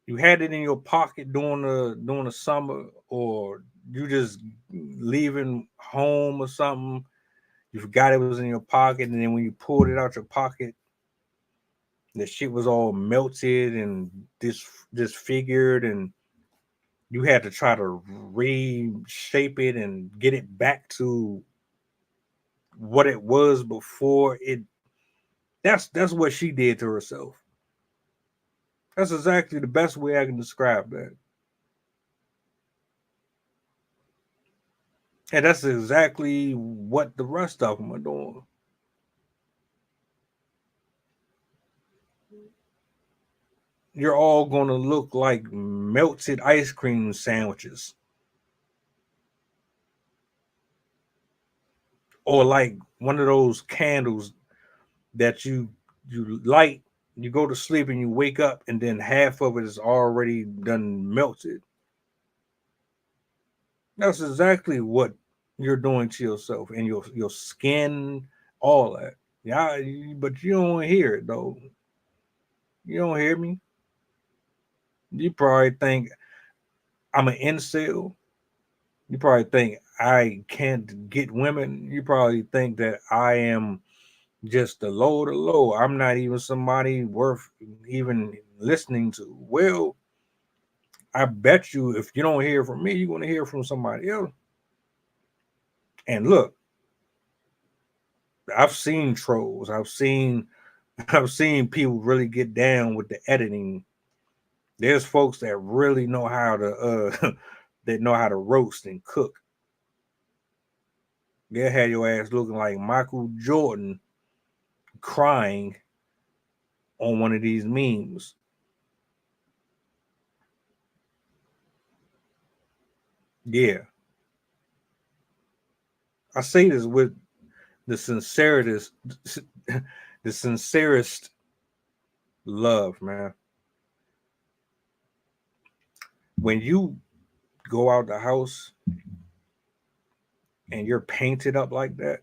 You had it in your pocket during the summer, or you just leaving home or something. You forgot it was in your pocket, and then when you pulled it out your pocket, the shit was all melted and disfigured, and you had to try to reshape it and get it back to what it was before it. That's what she did to herself. That's exactly the best way I can describe that. And that's exactly what the rest of them are doing. you're all going to look like melted ice cream sandwiches, or like one of those candles that you light, you go to sleep and you wake up and then half of it is already done melted. That's exactly what you're doing to yourself and your skin, all that. Yeah, but you don't hear it though. You don't hear me. You probably think I'm an incel. You probably think I can't get women. You probably think that I am just the low of the low. I'm not even somebody worth even listening to. Well, I bet you if you don't hear from me, you're going to hear from somebody else. And look, I've seen trolls. I've seen people really get down with the editing. There's folks that really know how to that know how to roast and cook. They'll have your ass looking like Michael Jordan crying on one of these memes. Yeah. I say this with the sincerest the sincerest love, man. When you go out the house and you're painted up like that,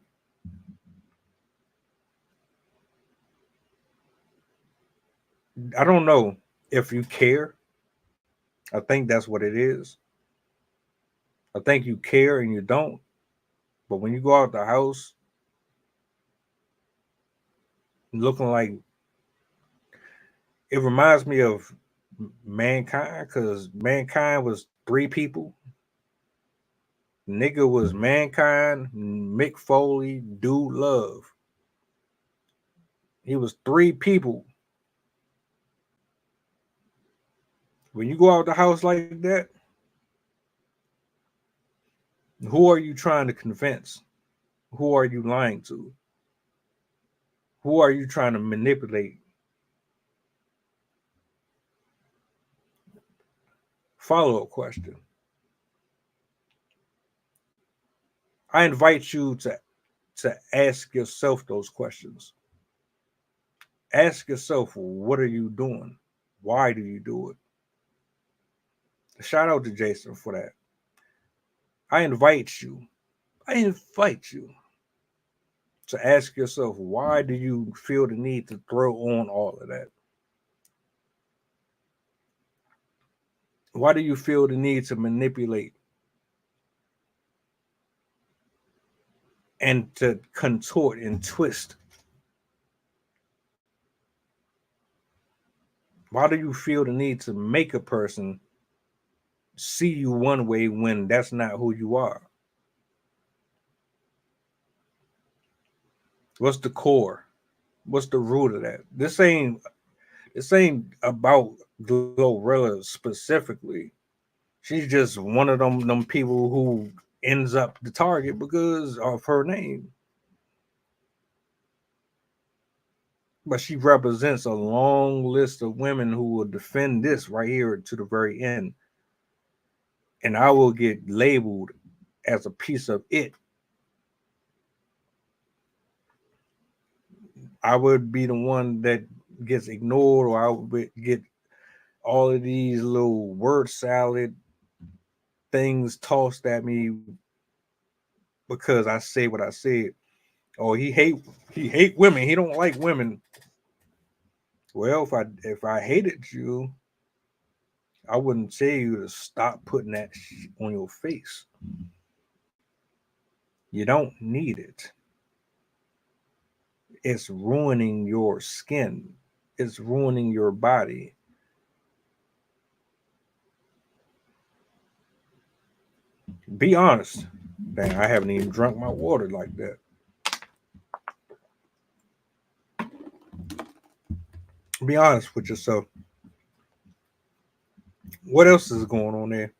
I don't know if you care. I think that's what it is. I think you care and you don't. But when you go out the house looking like, it reminds me of mankind, because mankind was three people. Nigga was mankind, Mick Foley, Dude Love. He was three people. When you go out the house like that, who are you trying to convince? Who are you lying to? Who are you trying to manipulate? Follow up question. I invite you to ask yourself those questions. Ask yourself, what are you doing? Why do you do it? Shout out to Jason for that. I invite you. I invite you to ask yourself, why do you feel the need to throw on all of that? Why do you feel the need to manipulate and to contort and twist? Why do you feel the need to make a person see you one way when that's not who you are? What's the core? What's the root of that? This ain't about Glorilla specifically. She's just one of them people who ends up the target because of her name. But she represents a long list of women who will defend this right here to the very end. And I will get labeled as a piece of it. I would be the one that gets ignored, or I would get all of these little word salad things tossed at me because I say what I said. Oh, he hate women. He don't like women. Well, if I hated you, I wouldn't tell you to stop putting that on your face. You don't need it. It's ruining your skin. It's ruining your body. Be honest. Dang, I haven't even drunk my water like that. Be honest with yourself. What else is going on there?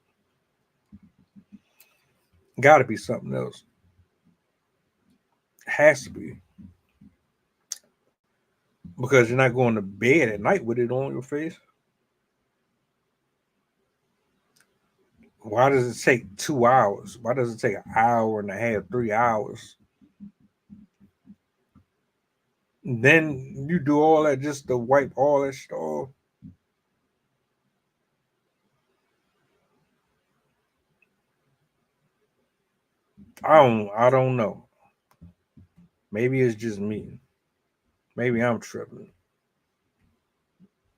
Got to be something else. Has to be. Because you're not going to bed at night with it on your face. Why does it take 2 hours? Why does it take an hour and a half, 3 hours? Then you do all that just to wipe all that shit off. I don't know. Maybe it's just me. Maybe I'm tripping.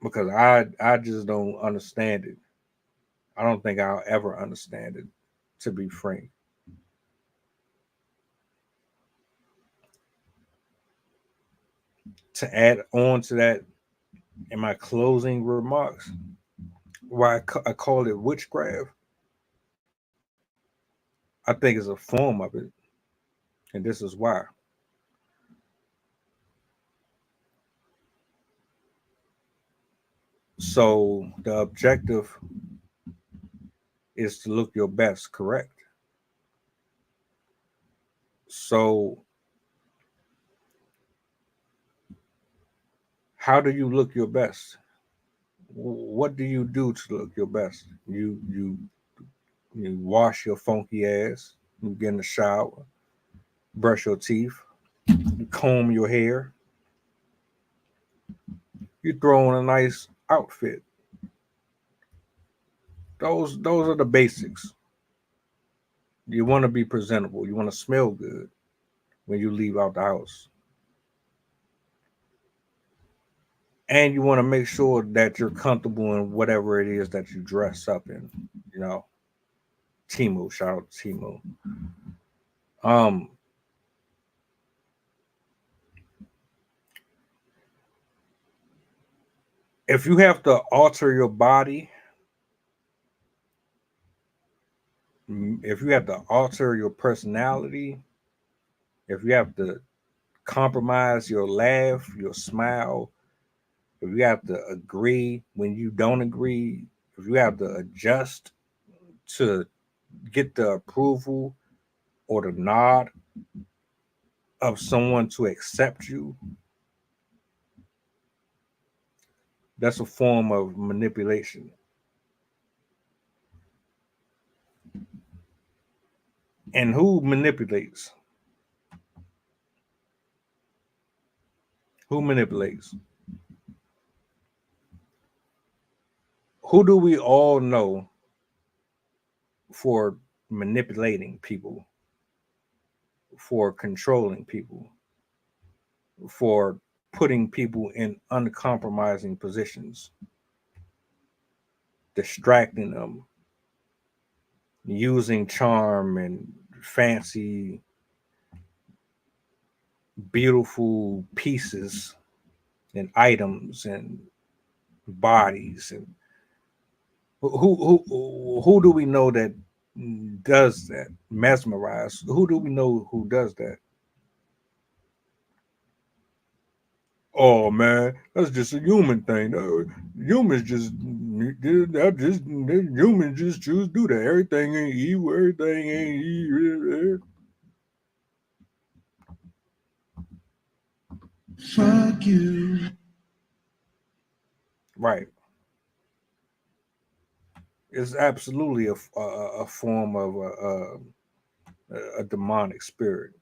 Because I just don't understand it. I don't think I'll ever understand it, to be frank. To add on to that, in my closing remarks, why I call it witchcraft, I think it's a form of it, and this is why. So the objective is to look your best, correct? So how do you look your best? What do you do to look your best? You wash your funky ass, you get in the shower, brush your teeth, you comb your hair, you throw on a nice outfit. Those are the basics. You want to be presentable. You want to smell good when you leave out the house. And you want to make sure that you're comfortable in whatever it is that you dress up in. You know, Timu, shout out to Timu. Um, if you have to alter your body, if you have to alter your personality, if you have to compromise your laugh, your smile, if you have to agree when you don't agree, if you have to adjust to get the approval or the nod of someone to accept you, that's a form of manipulation. And who manipulates? Who manipulates? Who do we all know for manipulating people, for controlling people, for putting people in uncompromising positions, distracting them, using charm and fancy, beautiful pieces and items and bodies, and who do we know that does that? Mesmerize. Who do we know who does that? Oh man, that's just a human thing. Humans humans just choose to do that. Everything ain't evil. Everything ain't evil. Fuck you. Right. It's absolutely a form of a demonic spirit,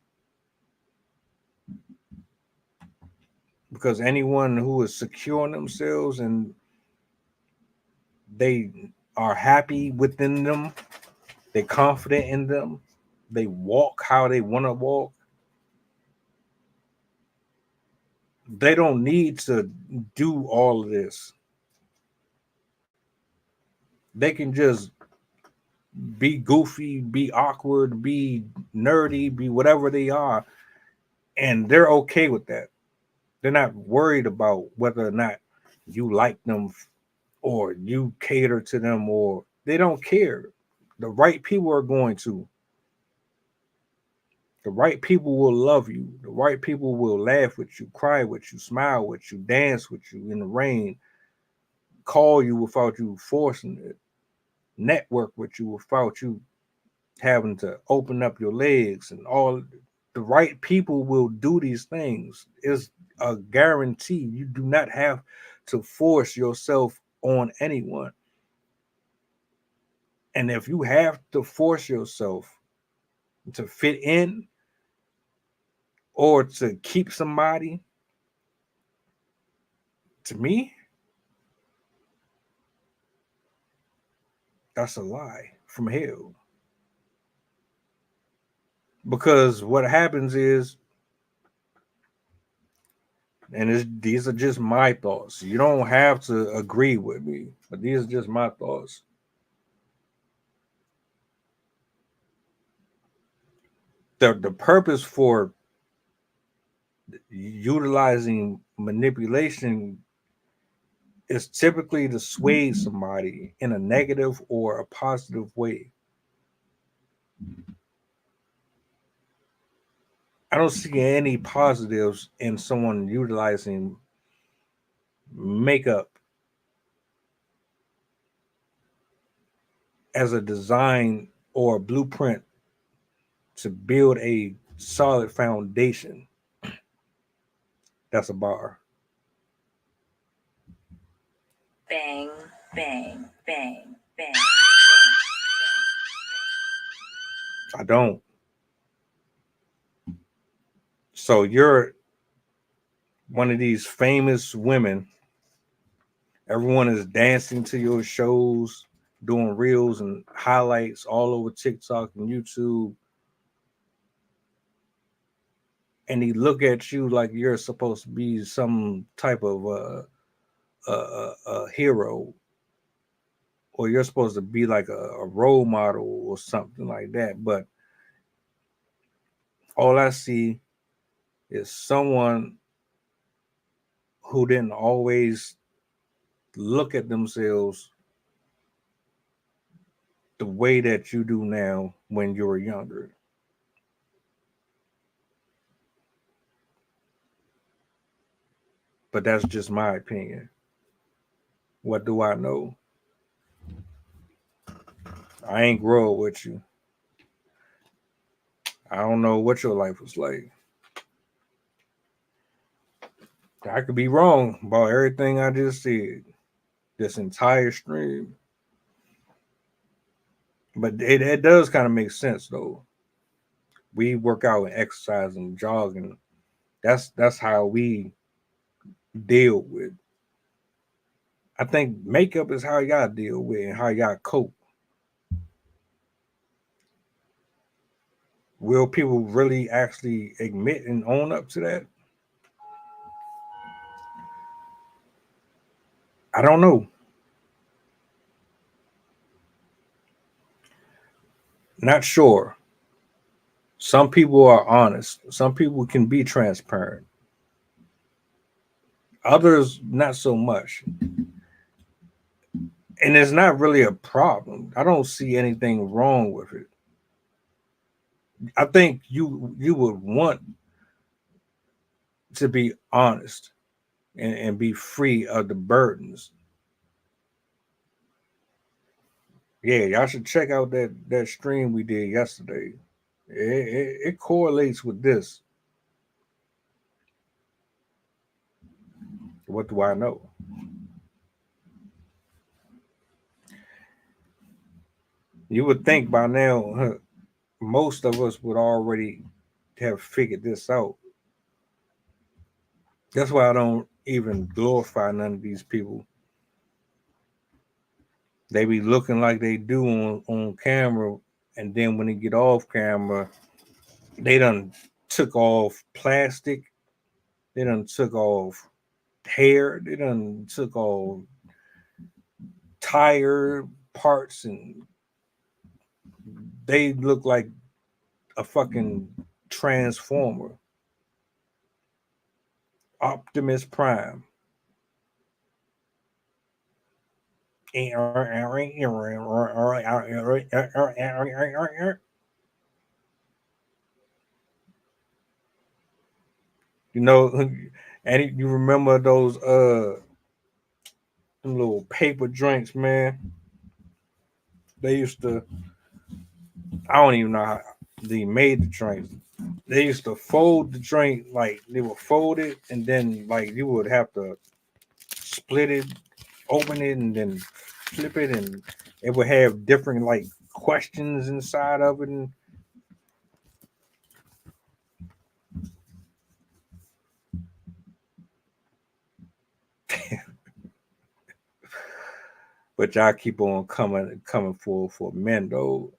because anyone who is secure in themselves and they are happy within them, they're confident in them, they walk how they want to walk, they don't need to do all of this. They can just be goofy, be awkward, be nerdy, be whatever they are, and they're okay with that. They're not worried about whether or not you like them or you cater to them, or they don't care. The right people are going to. The right people will love you. The right people will laugh with you, cry with you, smile with you, dance with you in the rain, call you without you forcing it, network with you without you having to open up your legs, and all. The right people will do these things. It's a guarantee. You do not have to force yourself on anyone. And if you have to force yourself to fit in or to keep somebody, to me, that's a lie from hell. Because what happens is, and these are just my thoughts. You don't have to agree with me, but these are just my thoughts. The purpose for utilizing manipulation is typically to sway somebody in a negative or a positive way. I don't see any positives in someone utilizing makeup as a design or a blueprint to build a solid foundation. That's a bar. Bang, bang, bang, bang, bang. I don't. So you're one of these famous women. Everyone is dancing to your shows, doing reels and highlights all over TikTok and YouTube. And they look at you like you're supposed to be some type of hero, or you're supposed to be like a role model or something like that. But all I see is someone who didn't always look at themselves the way that you do now when you were younger. But that's just my opinion. What do I know? I ain't grow up with you. I don't know what your life was like. I could be wrong about everything I just said. This entire stream. But it does kind of make sense though. We work out and exercise and jog, and that's how we deal with. I think makeup is how y'all deal with and how y'all cope. Will people really actually admit and own up to that? I don't know. Not sure. Some people are honest. Some people can be transparent. Others, not so much. And it's not really a problem. I don't see anything wrong with it. I think you would want to be honest and be free of the burdens. Yeah, y'all should check out that stream we did yesterday. It correlates with this. What do I know? You would think by now, most of us would already have figured this out. That's why I don't even glorify none of these people. They be looking like they do on camera, and then when they get off camera, they done took off plastic, they done took off hair, they done took off tire parts, and they look like a fucking transformer. Optimus Prime. You know, and you remember those them little paper drinks, man. They used to, I don't even know how they made the drinks. They used to fold the drink, like they would fold it, and then like you would have to split it, open it, and then flip it, and It would have different like questions inside of it. And but y'all keep on coming for men though.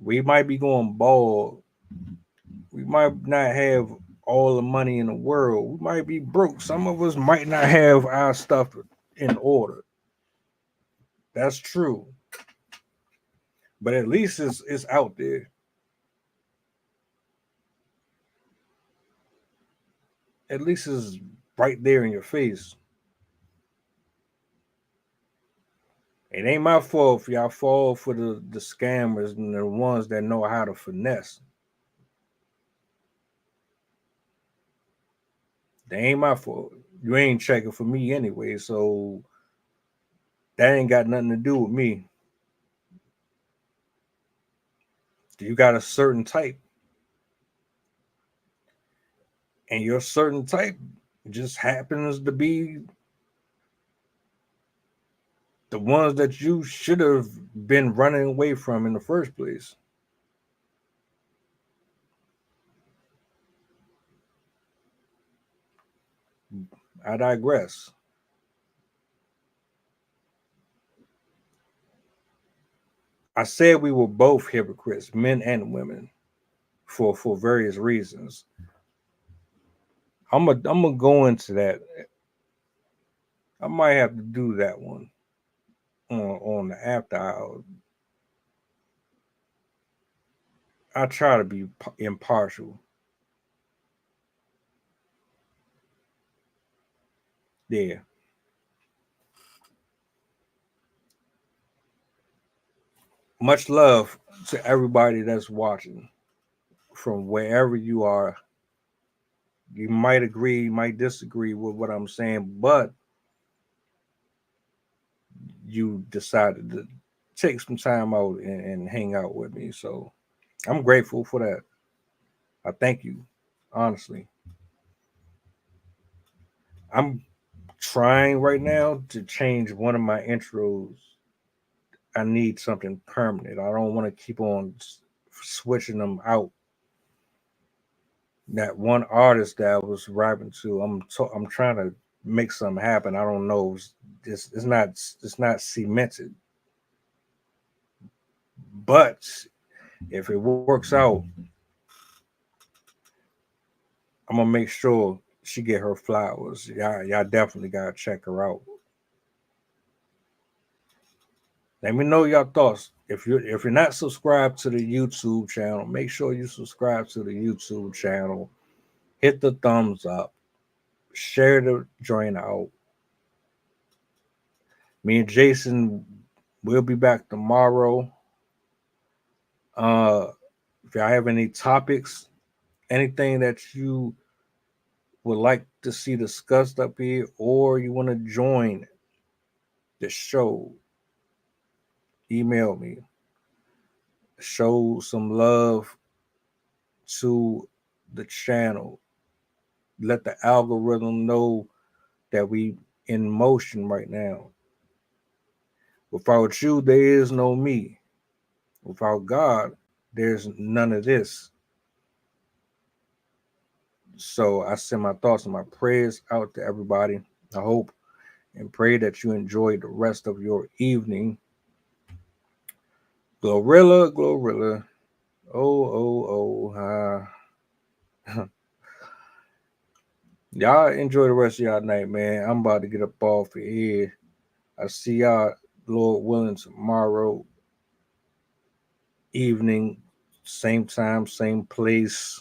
We might be going bald. We might not have all the money in the world. We might be broke. Some of us might not have our stuff in order. That's true. But at least it's out there. At least it's right there in your face. It ain't my fault if y'all fall for the scammers and the ones that know how to finesse. They ain't my fault. You ain't checking for me anyway, so that ain't got nothing to do with me. You got a certain type, and your certain type just happens to be the ones that you should have been running away from in the first place. I digress. I said we were both hypocrites, men and women, for various reasons. I'm gonna go into that. I might have to do that one on the after hour. I try to be impartial. Yeah. Much love to everybody that's watching from wherever you are. You might agree, you might disagree with what I'm saying, but you decided to take some time out and hang out with me. So I'm grateful for that. I thank you, honestly. I'm trying right now to change one of my intros. I need something permanent. I don't want to keep on switching them out. That one artist that I was rapping to, I'm trying to make something happen. I don't know. It's not cemented. But if it works out, I'm gonna make sure she get her flowers. Y'all definitely gotta check her out. Let me know your thoughts. If you're not subscribed to the YouTube channel, make sure you subscribe to the YouTube channel. Hit the thumbs up. Share the joint out. Me and Jason will be back tomorrow. Uh, if y'all have any topics, anything that you would like to see discussed up here, or you want to join the show, email me. Show some love to the channel. Let the algorithm know that we in motion right now. Without you, there is no me. Without God, there's none of this. So I send my thoughts and my prayers out to everybody. I hope and pray that you enjoy the rest of your evening. Glorilla, Glorilla. Y'all enjoy the rest of y'all night, man. I'm about to get up off of here. I see y'all, Lord willing, tomorrow evening, same time, same place.